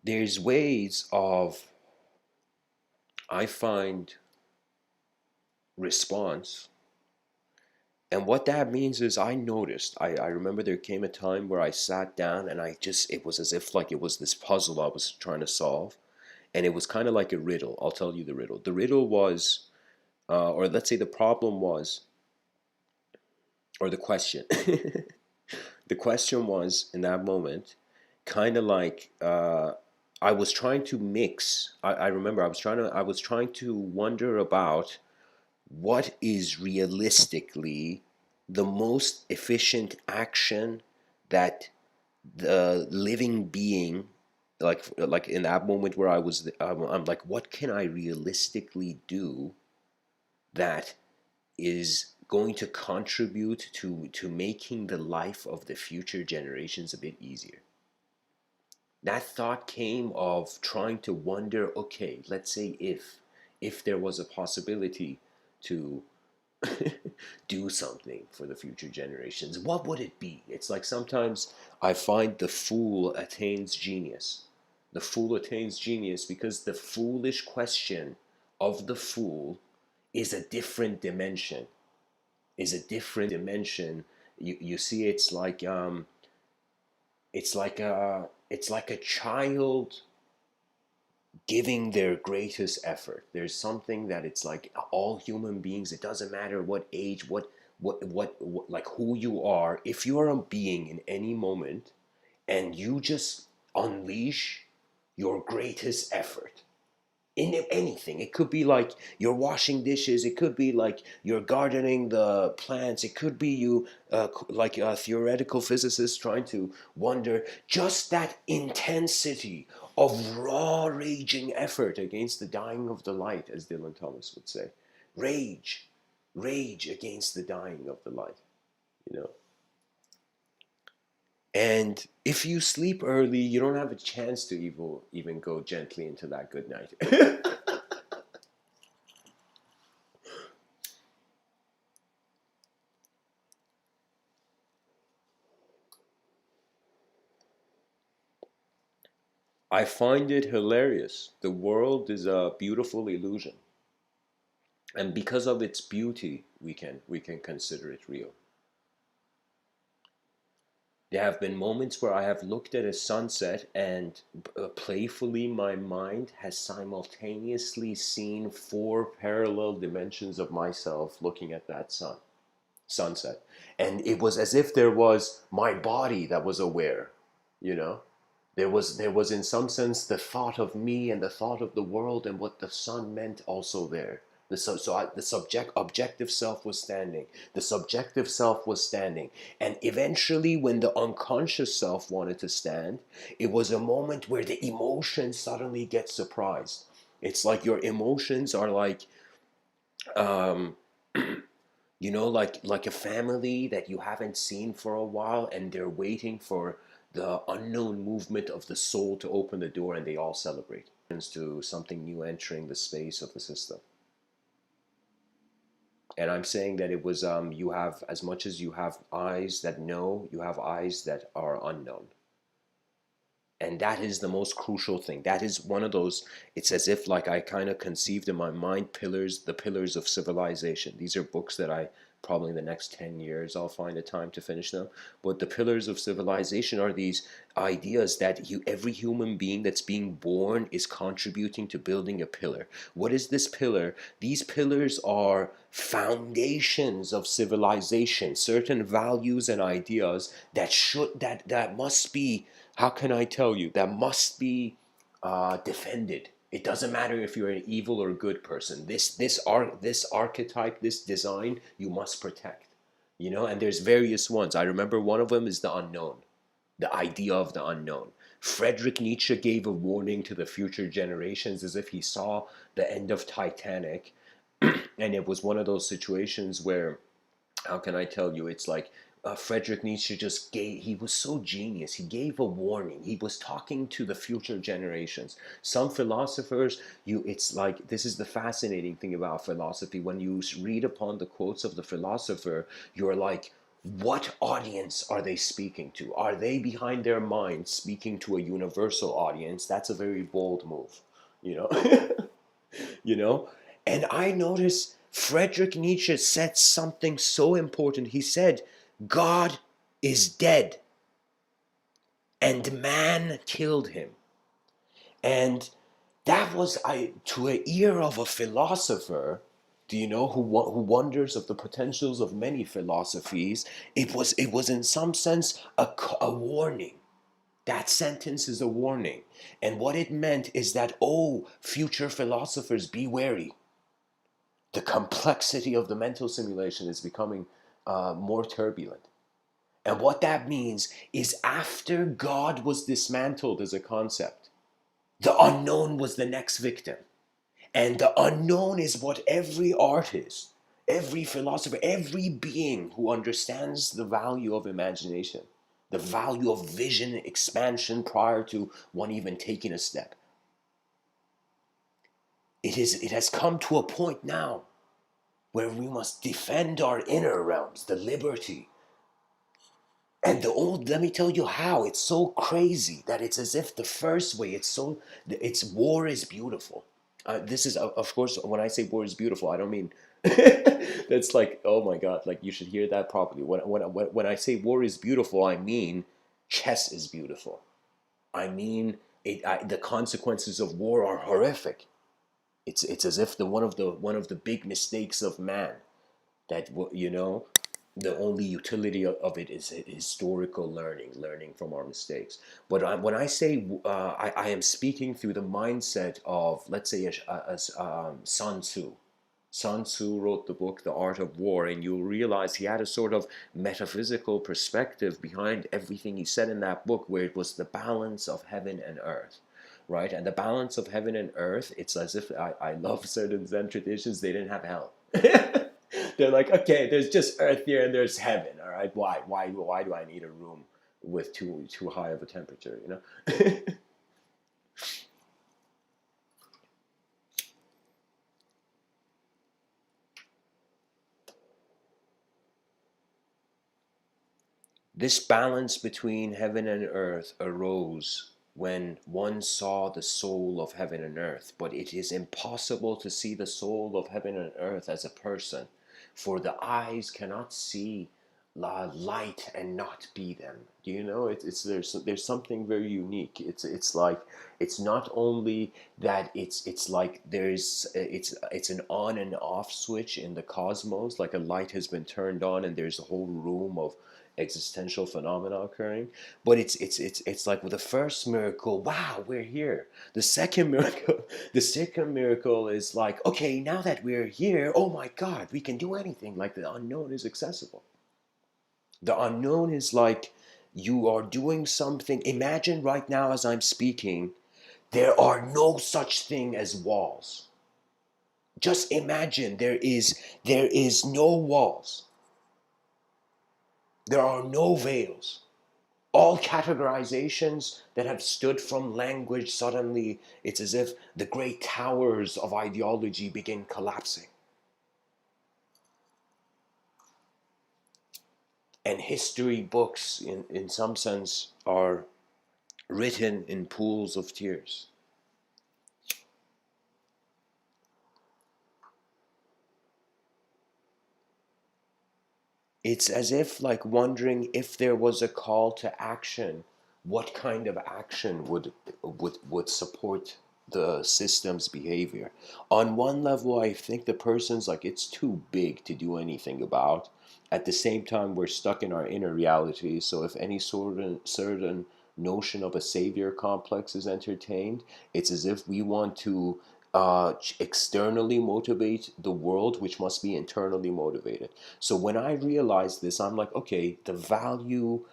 There's ways of, I find, response. And what that means is I noticed, I remember there came a time where I sat down and it was as if like it was this puzzle I was trying to solve. And it was kind of like a riddle. I'll tell you the riddle. The riddle was, or let's say the problem was, or the question. The question was in that moment, kind of like I was trying to mix. I remember I was trying to wonder about what is realistically the most efficient action that the living being, like in that moment where I'm like, what can I realistically do that is going to contribute to making the life of the future generations a bit easier. That thought came of trying to wonder, okay, let's say if there was a possibility to do something for the future generations, what would it be? It's like sometimes I find the fool attains genius. The fool attains genius because the foolish question of the fool is a different dimension. Is a different dimension. You see, it's like a child giving their greatest effort. There's something that it's like all human beings, it doesn't matter what age, what like who you are, if you are a being in any moment and you just unleash your greatest effort in anything. It could be like you're washing dishes. It could be like you're gardening the plants. It could be you, like a theoretical physicist trying to wonder just that intensity of raw raging effort against the dying of the light, as Dylan Thomas would say. Rage, rage against the dying of the light, you know. And if you sleep early, you don't have a chance to even go gently into that good night. I find it hilarious. The world is a beautiful illusion, and because of its beauty, we can consider it real. There have been moments where I have looked at a sunset and playfully my mind has simultaneously seen four parallel dimensions of myself looking at that sunset. And it was as if there was my body that was aware, you know? There was in some sense the thought of me and the thought of the world and what the sun meant also there. The subject objective self was standing. The subjective self was standing. And eventually when the unconscious self wanted to stand, it was a moment where the emotions suddenly get surprised. It's like your emotions are like You know, like a family that you haven't seen for a while, and they're waiting for the unknown movement of the soul to open the door, and they all celebrate. To something new entering the space of the system. And I'm saying that it was you have, as much as you have eyes that know, you have eyes that are unknown. And that is the most crucial thing. That is one of those, it's as if like I kind of conceived in my mind pillars, the pillars of civilization. These are books that I probably in the next 10 years I'll find a time to finish them. But the pillars of civilization are these ideas that every human being that's being born is contributing to building a pillar. What is this pillar? These pillars are foundations of civilization, certain values and ideas that must be, how can I tell you, that must be defended. It doesn't matter if you're an evil or good person. This archetype, this design, you must protect. You know, and there's various ones. I remember one of them is the unknown, the idea of the unknown. Friedrich Nietzsche gave a warning to the future generations as if he saw the end of Titanic, and it was one of those situations where, how can I tell you? It's like Friedrich Nietzsche just gave, he was so genius. He gave a warning. He was talking to the future generations. Some philosophers, it's like, this is the fascinating thing about philosophy. When you read upon the quotes of the philosopher, you're like, what audience are they speaking to? Are they behind their mind speaking to a universal audience? That's a very bold move, you know? you know? And I noticed Friedrich Nietzsche said something so important. He said, God is dead and man killed him. And that was, to an ear of a philosopher, do you know, who wonders of the potentials of many philosophies, it was in some sense a warning. That sentence is a warning. And what it meant is that, oh, future philosophers, be wary. The complexity of the mental simulation is becoming more turbulent. And what that means is after God was dismantled as a concept, the unknown was the next victim. And the unknown is what every artist, every philosopher, every being who understands the value of imagination, the value of vision expansion prior to one even taking a step. It has come to a point now where we must defend our inner realms, the liberty. And let me tell you how, it's so crazy that it's as if the first way, it's war is beautiful. This is, of course, when I say war is beautiful, I don't mean, that's like, oh my God, like you should hear that properly. When I say war is beautiful, I mean chess is beautiful. I mean, the consequences of war are horrific. It's as if one of the big mistakes of man, that the only utility of it is historical learning from our mistakes. But when I say I am speaking through the mindset of, let's say, Sun Tzu. Sun Tzu wrote the book The Art of War, and you'll realize he had a sort of metaphysical perspective behind everything he said in that book, where it was the balance of heaven and earth. Right? And the balance of heaven and earth, it's as if I love certain Zen traditions, they didn't have hell. They're like, okay, there's just earth here and there's heaven. All right, why do I need a room with too high of a temperature? You know. This balance between heaven and earth arose when one saw the soul of heaven and earth. But it is impossible to see the soul of heaven and earth as a person, for the eyes cannot see light and not be them. Do you know? There's something very unique. It's like, it's not only that it's like it's an on and off switch in the cosmos, like a light has been turned on and there's a whole room of existential phenomena occurring. But it's like with the first miracle, wow, we're here. The second miracle, the second miracle is like, okay, now that we're here, oh my God, we can do anything. Like the unknown is accessible. The unknown is like, you are doing something. Imagine right now as I'm speaking, there are no such thing as walls. Just imagine there is no walls, there are no veils. All categorizations that have stood from language, suddenly it's as if the great towers of ideology begin collapsing. And history books, in some sense, are written in pools of tears. It's as if like wondering if there was a call to action, what kind of action would support the system's behavior. On one level, I think the person's like it's too big to do anything about. At the same time, we're stuck in our inner reality, so if any sort of certain notion of a savior complex is entertained, it's as if we want to externally motivate the world, which must be internally motivated. So when I realized this, I'm like, okay, the value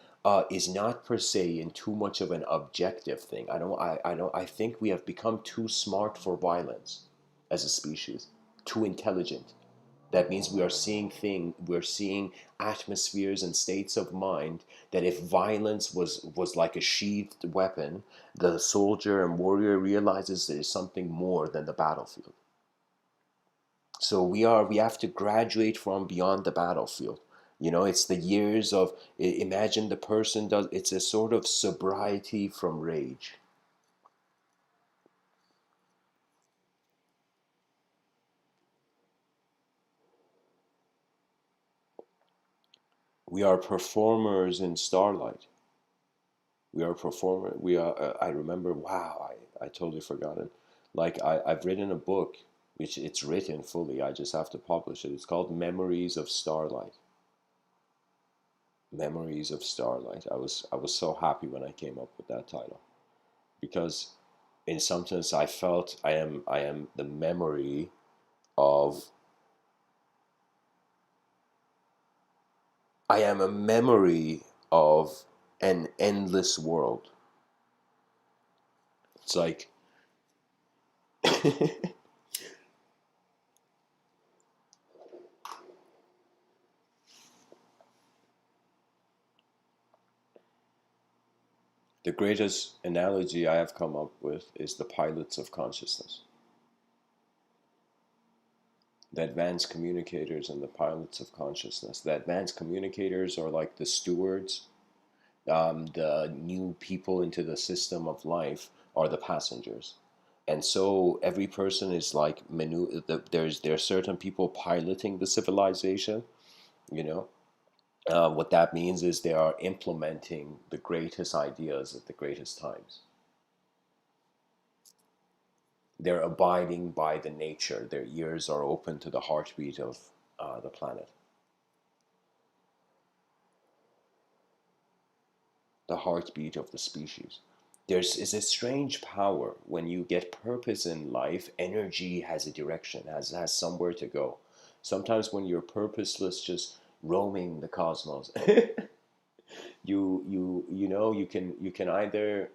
is not per se in too much of an objective thing. I think we have become too smart for violence as a species, too intelligent. That means we're seeing atmospheres and states of mind that if violence was like a sheathed weapon, the soldier and warrior realizes there's something more than the battlefield. So we have to graduate from beyond the battlefield. It's the years of imagine the person does it's a sort of sobriety from rage. We are performers in starlight. We are performer. We are. I remember. Wow. I totally forgotten. Like I've written a book, which it's written fully. I just have to publish it. It's called Memories of Starlight. Memories of Starlight. I was so happy when I came up with that title because in some sense I felt I am the memory of I am a memory of an endless world. It's like the greatest analogy I have come up with is the pilots of consciousness. The advanced communicators and the pilots of consciousness. The advanced communicators are like the stewards. The new people into the system of life are the passengers. And so every person is like there's certain people piloting the civilization, you know. What that means is they are implementing the greatest ideas at the greatest times. They're abiding by the nature. Their ears are open to the heartbeat of the planet, the heartbeat of the species. There's is a strange power when you get purpose in life. Energy has a direction, has somewhere to go. Sometimes when you're purposeless, just roaming the cosmos, you can either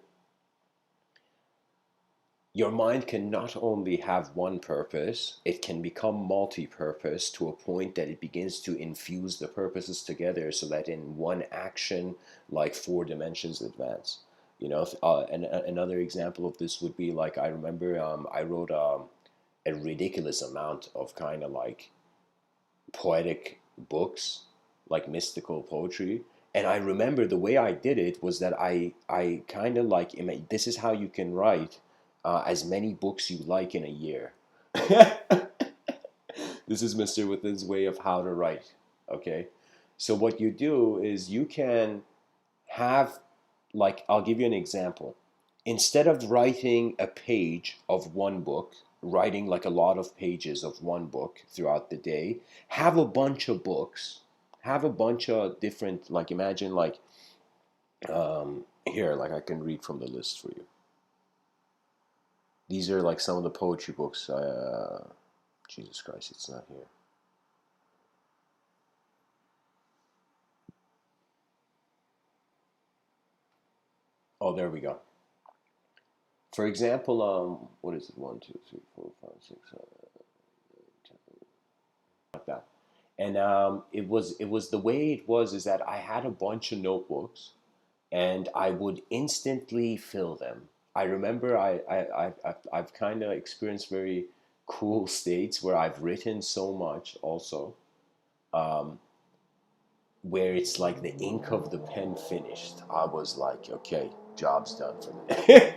your mind can not only have one purpose, it can become multi-purpose to a point that it begins to infuse the purposes together so that in one action, like four dimensions advance. Another example of this would be like I remember I wrote a ridiculous amount of kind of like poetic books, like mystical poetry. And I remember the way I did it was that I kind of like this is how you can write as many books you like in a year. This is Mr. Within's way of how to write. Okay, so what you do is you can have like I'll give you an example. Instead of writing a page of one book, writing like a lot of pages of one book throughout the day, have a bunch of books, have a bunch of different like imagine like here like I can read from the list for you. These are like some of the poetry books. Jesus Christ, it's not here. Oh, there we go. For example, what is it? One, two, three, four, five, six, seven. And it was the way it was is that I had a bunch of notebooks, and I would instantly fill them. I remember I've kind of experienced very cool states where I've written so much also, um, where it's like the ink of the pen finished. I was like, okay, job's done for me.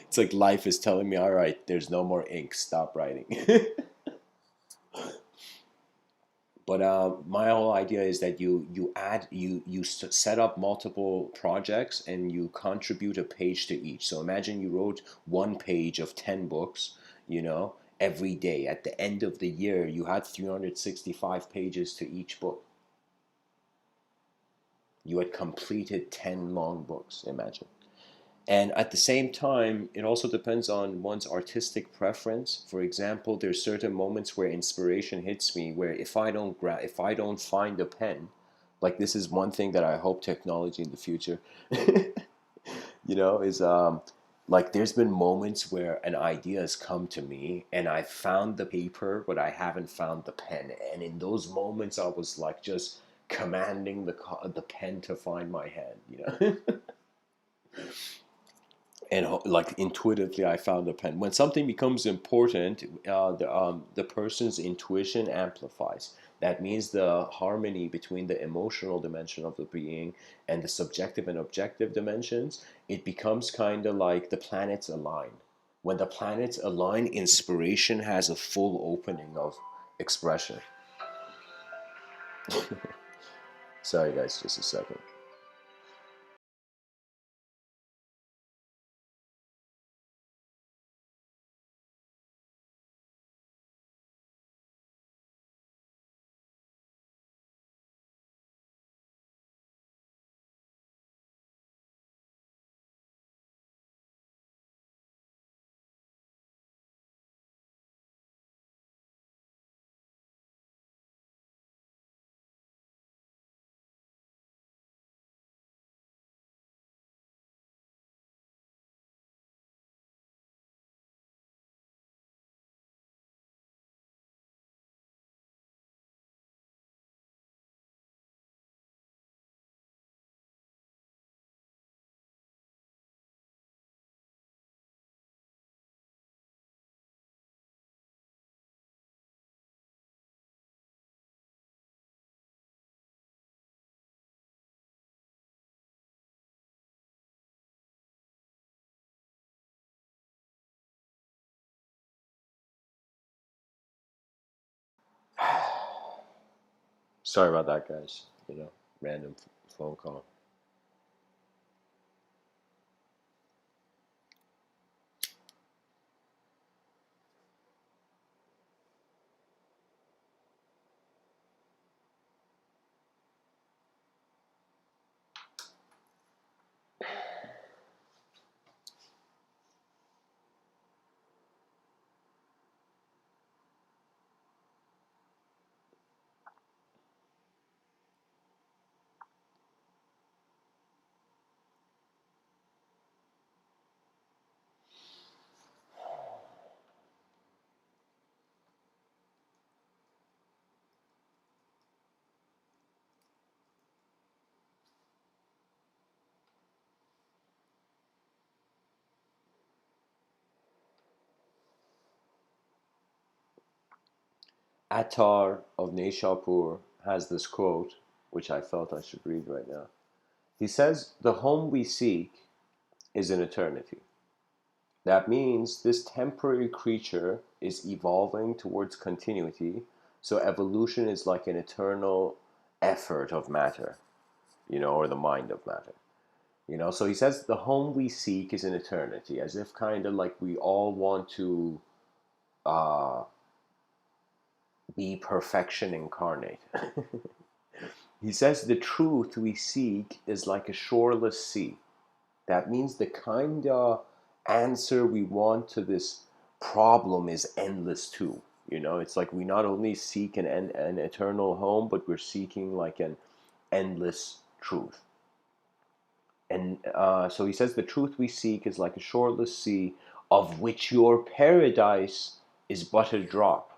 It's like life is telling me, all right, there's no more ink, stop writing. But my whole idea is that you set up multiple projects and you contribute a page to each. So imagine you wrote one page of 10 books, every day. At the end of the year, you had 365 pages to each book. You had completed 10 long books, imagine. And at the same time, it also depends on one's artistic preference. For example, there's certain moments where inspiration hits me, where if I don't find a pen, like this is one thing that I hope technology in the future, is like there's been moments where an idea has come to me and I found the paper, but I haven't found the pen. And in those moments, I was like just commanding the pen to find my hand. And like intuitively I found a pen. When something becomes important, the person's intuition amplifies. That means the harmony between the emotional dimension of the being and the subjective and objective dimensions, it becomes kind of like the planets align. When the planets align, inspiration has a full opening of expression. Sorry guys, just a second. Sorry about that, guys. Random phone call. Attar of Nishapur has this quote, which I felt I should read right now. He says, "The home we seek is an eternity." That means this temporary creature is evolving towards continuity, so evolution is like an eternal effort of matter, or the mind of matter. So he says the home we seek is an eternity, as if kind of like we all want to uh, be perfection incarnate. He says the truth we seek is like a shoreless sea. That means the kind of answer we want to this problem is endless too. It's like we not only seek an eternal home, but we're seeking like an endless truth. And so he says the truth we seek is like a shoreless sea, of which your paradise is but a drop.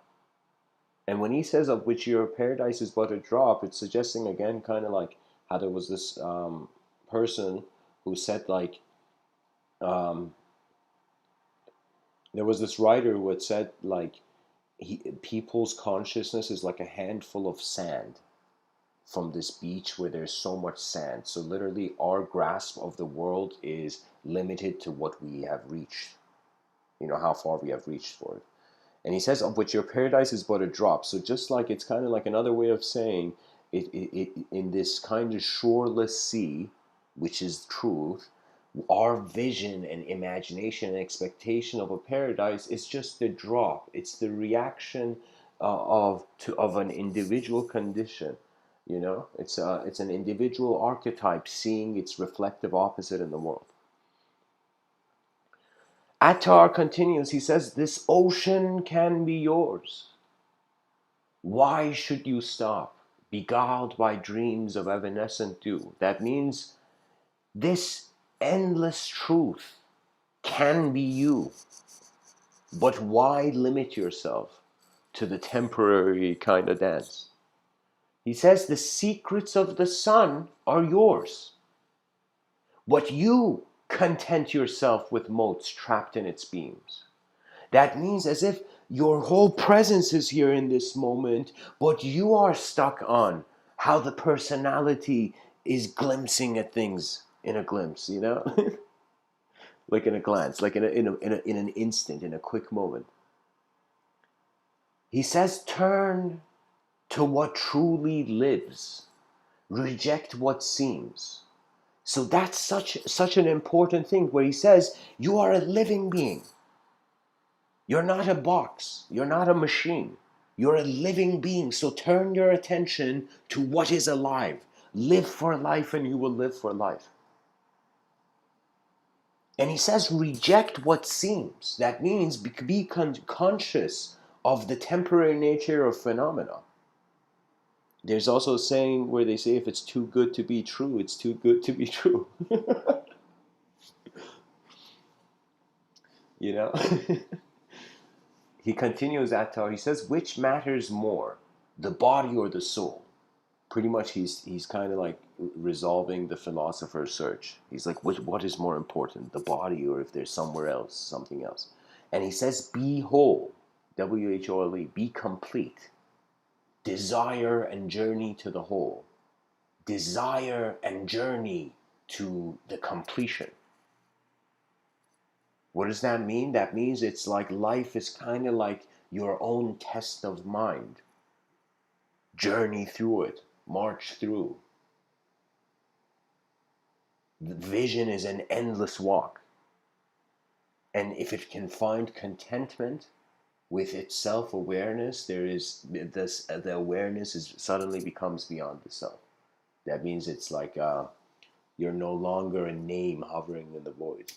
And when he says of which your paradise is but a drop, it's suggesting again, kind of like how there was this person who said like, um, there was this writer who had said like, people's consciousness is like a handful of sand from this beach where there's so much sand. So literally our grasp of the world is limited to what we have reached, how far we have reached for it. And he says, of which your paradise is but a drop. So just like it's kind of like another way of saying it in this kind of shoreless sea, which is truth, our vision and imagination and expectation of a paradise is just the drop. It's the reaction of an individual condition. It's an individual archetype seeing its reflective opposite in the world. Attar continues, he says, this ocean can be yours. Why should you stop, beguiled by dreams of evanescent dew? That means this endless truth can be you. But why limit yourself to the temporary kind of dance? He says the secrets of the sun are yours. But you content yourself with motes trapped in its beams. That means as if your whole presence is here in this moment, but you are stuck on how the personality is glimpsing at things in a glimpse, like in a glance, like in an instant, in a quick moment. He says, turn to what truly lives, reject what seems. So that's such an important thing where he says, you are a living being. You're not a box. You're not a machine. You're a living being. So turn your attention to what is alive. Live for life and you will live for life. And he says, reject what seems. That means be conscious of the temporary nature of phenomena. There's also a saying where they say if it's too good to be true, it's too good to be true. you know? He continues Attar, he says, which matters more, the body or the soul? Pretty much he's kind of like resolving the philosopher's search. He's like, what is more important, the body or if there's somewhere else, something else? And he says, be whole, WHOLE, be complete. Desire and journey to the whole. Desire and journey to the completion. What does that mean? That means it's like life is kind of like your own test of mind. Journey through it, march through. The vision is an endless walk. And if it can find contentment with its self-awareness, the awareness suddenly becomes beyond the self. That means it's like you're no longer a name hovering in the void.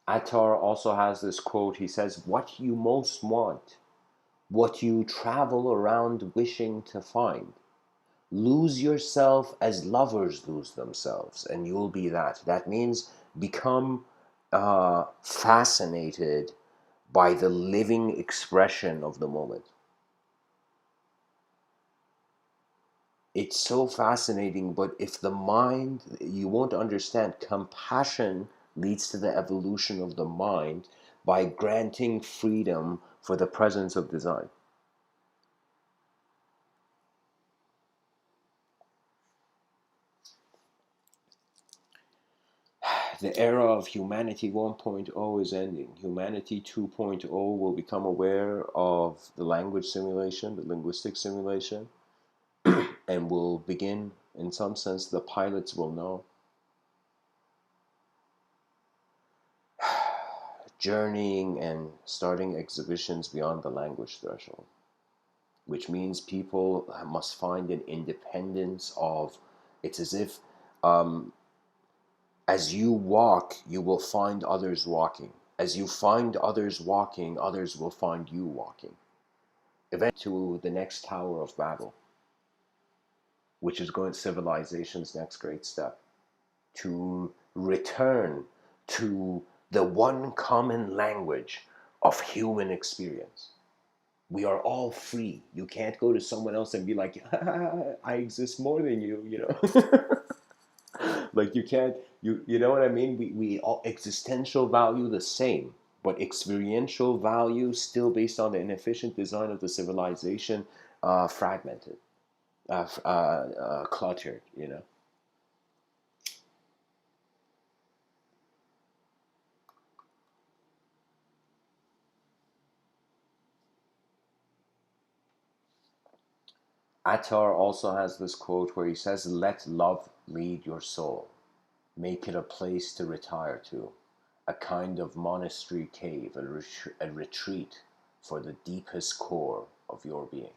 Attar also has this quote. He says, what you most want, what you travel around wishing to find, lose yourself as lovers lose themselves, and you'll be that. That means become fascinated by the living expression of the moment. It's so fascinating, but if the mind, you won't understand. Compassion leads to the evolution of the mind by granting freedom for the presence of design. The era of humanity 1.0 is ending. Humanity 2.0 will become aware of the language simulation, the linguistic simulation, and will begin, in some sense, the pilots will know, journeying and starting exhibitions beyond the language threshold, which means people must find an independence of, it's as if as you walk, you will find others walking. As you find others walking, others will find you walking. Eventually to the next Tower of Babel. which is going civilization's next great step, to return to the one common language of human experience. We are all free. You can't go to someone else and be like, I exist more than you, you know. Like you can't, you know what I mean? We all existential value the same, but experiential value still based on the inefficient design of the civilization, fragmented, cluttered, you know. Attar also has this quote where he says, "Let love lead your soul. Make it a place to retire to, a kind of monastery cave, a retreat for the deepest core of your being."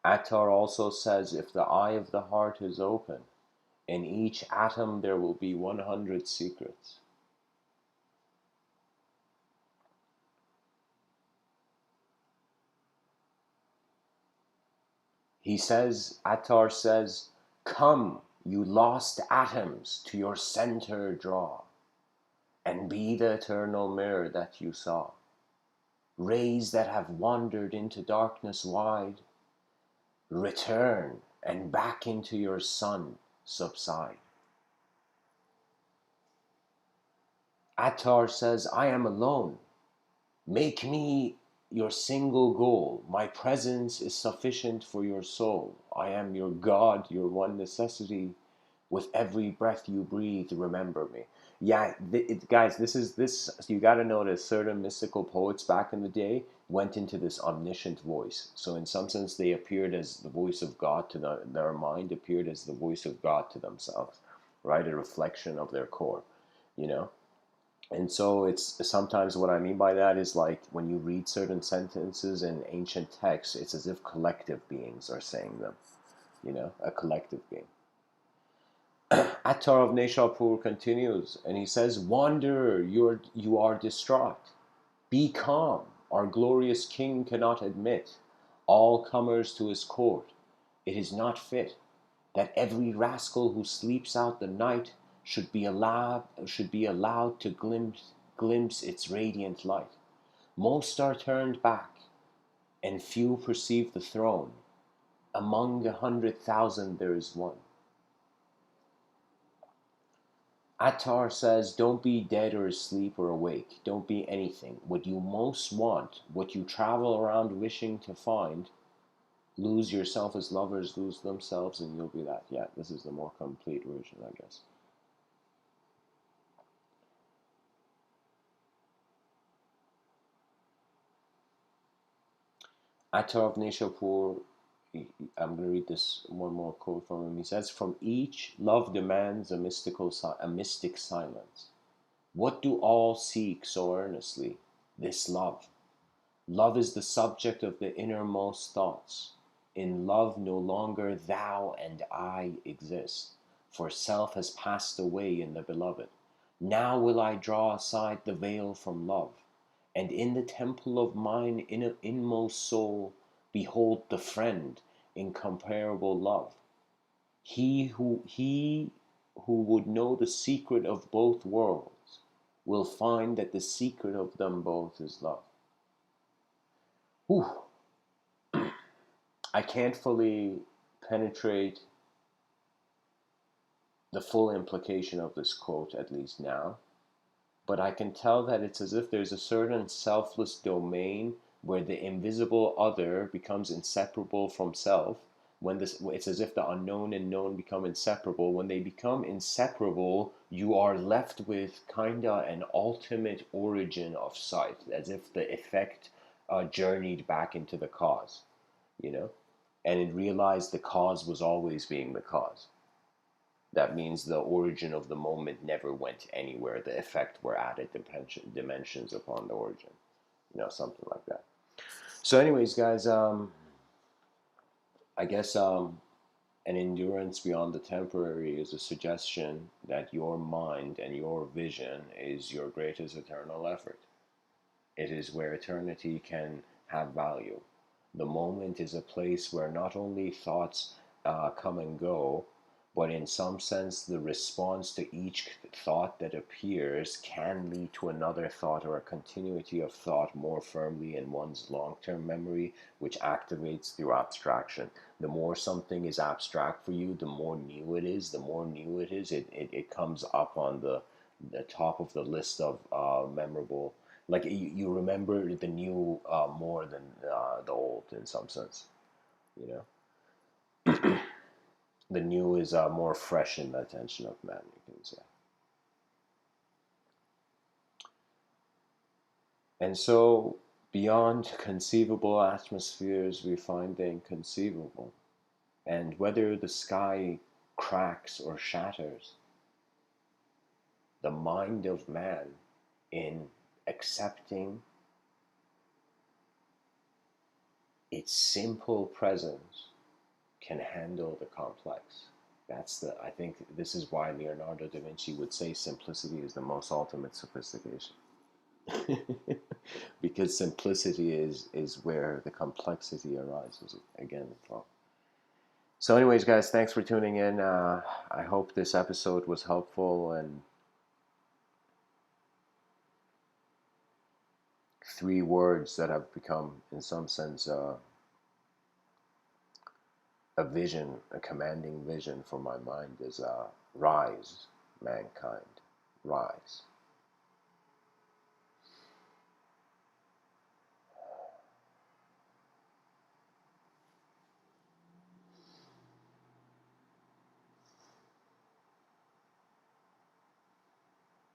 Attar also says, if the eye of the heart is open, in each atom there will be 100 secrets. He says, Attar says, "Come, you lost atoms, to your center draw, and be the eternal mirror that you saw. Rays that have wandered into darkness wide, return and back into your sun subside." Attar says, "I am alone. Make me your single goal. My presence is sufficient for your soul. I am your God, your one necessity. With every breath you breathe, remember me." Yeah, guys, this is this. You got to notice certain mystical poets back in the day went into this omniscient voice. So in some sense, they appeared as the voice of God to their mind, appeared as the voice of God to themselves, right? A reflection of their core, you know. And so it's sometimes what I mean by that is like when you read certain sentences in ancient texts, it's as if collective beings are saying them, you know, a collective being. Attar of Nishapur continues and he says, "Wanderer, you are distraught. Be calm. Our glorious king cannot admit all comers to his court. It is not fit that every rascal who sleeps out the night should be allowed to glimpse its radiant light. Most are turned back, and few perceive the throne. Among 100,000 there is one." Attar says, "Don't be dead or asleep or awake. Don't be anything. What you most want, what you travel around wishing to find, lose yourself as lovers lose themselves, and you'll be that." Yeah, this is the more complete version, I guess. Attar of Nishapur, I'm going to read this one more quote from him. He says, "From each, love demands a mystic silence. What do all seek so earnestly? This love. Love is the subject of the innermost thoughts. In love no longer thou and I exist, for self has passed away in the beloved. Now will I draw aside the veil from love, and in the temple of mine inmost soul behold the friend, incomparable love. He who would know the secret of both worlds will find that the secret of them both is love." Whew. I can't fully penetrate the full implication of this quote, at least now, but I can tell that it's as if there's a certain selfless domain where the invisible other becomes inseparable from self. It's as if the unknown and known become inseparable. When they become inseparable, you are left with kinda an ultimate origin of sight, as if the effect journeyed back into the cause, you know, and it realized the cause was always being the cause. That means the origin of the moment never went anywhere. The effect were added dimensions upon the origin, something like that. So, anyways, guys, I guess an endurance beyond the temporary is a suggestion that your mind and your vision is your greatest eternal effort. It is where eternity can have value. The moment is a place where not only thoughts come and go, but in some sense, the response to each thought that appears can lead to another thought or a continuity of thought more firmly in one's long term memory, which activates through abstraction. The more something is abstract for you, the more new it is. The more new it is, it comes up on the top of the list of memorable. Like you remember the new more than the old in some sense, you know. The new is more fresh in the attention of man, you can say. And so, beyond conceivable atmospheres, we find the inconceivable. And whether the sky cracks or shatters, the mind of man, in accepting its simple presence, can handle the complex. I think this is why Leonardo da Vinci would say simplicity is the most ultimate sophistication. Because simplicity is where the complexity arises again from. So, anyways, guys, thanks for tuning in. I hope this episode was helpful, and three words that have become, in some sense, a vision, a commanding vision for my mind is rise, mankind, rise.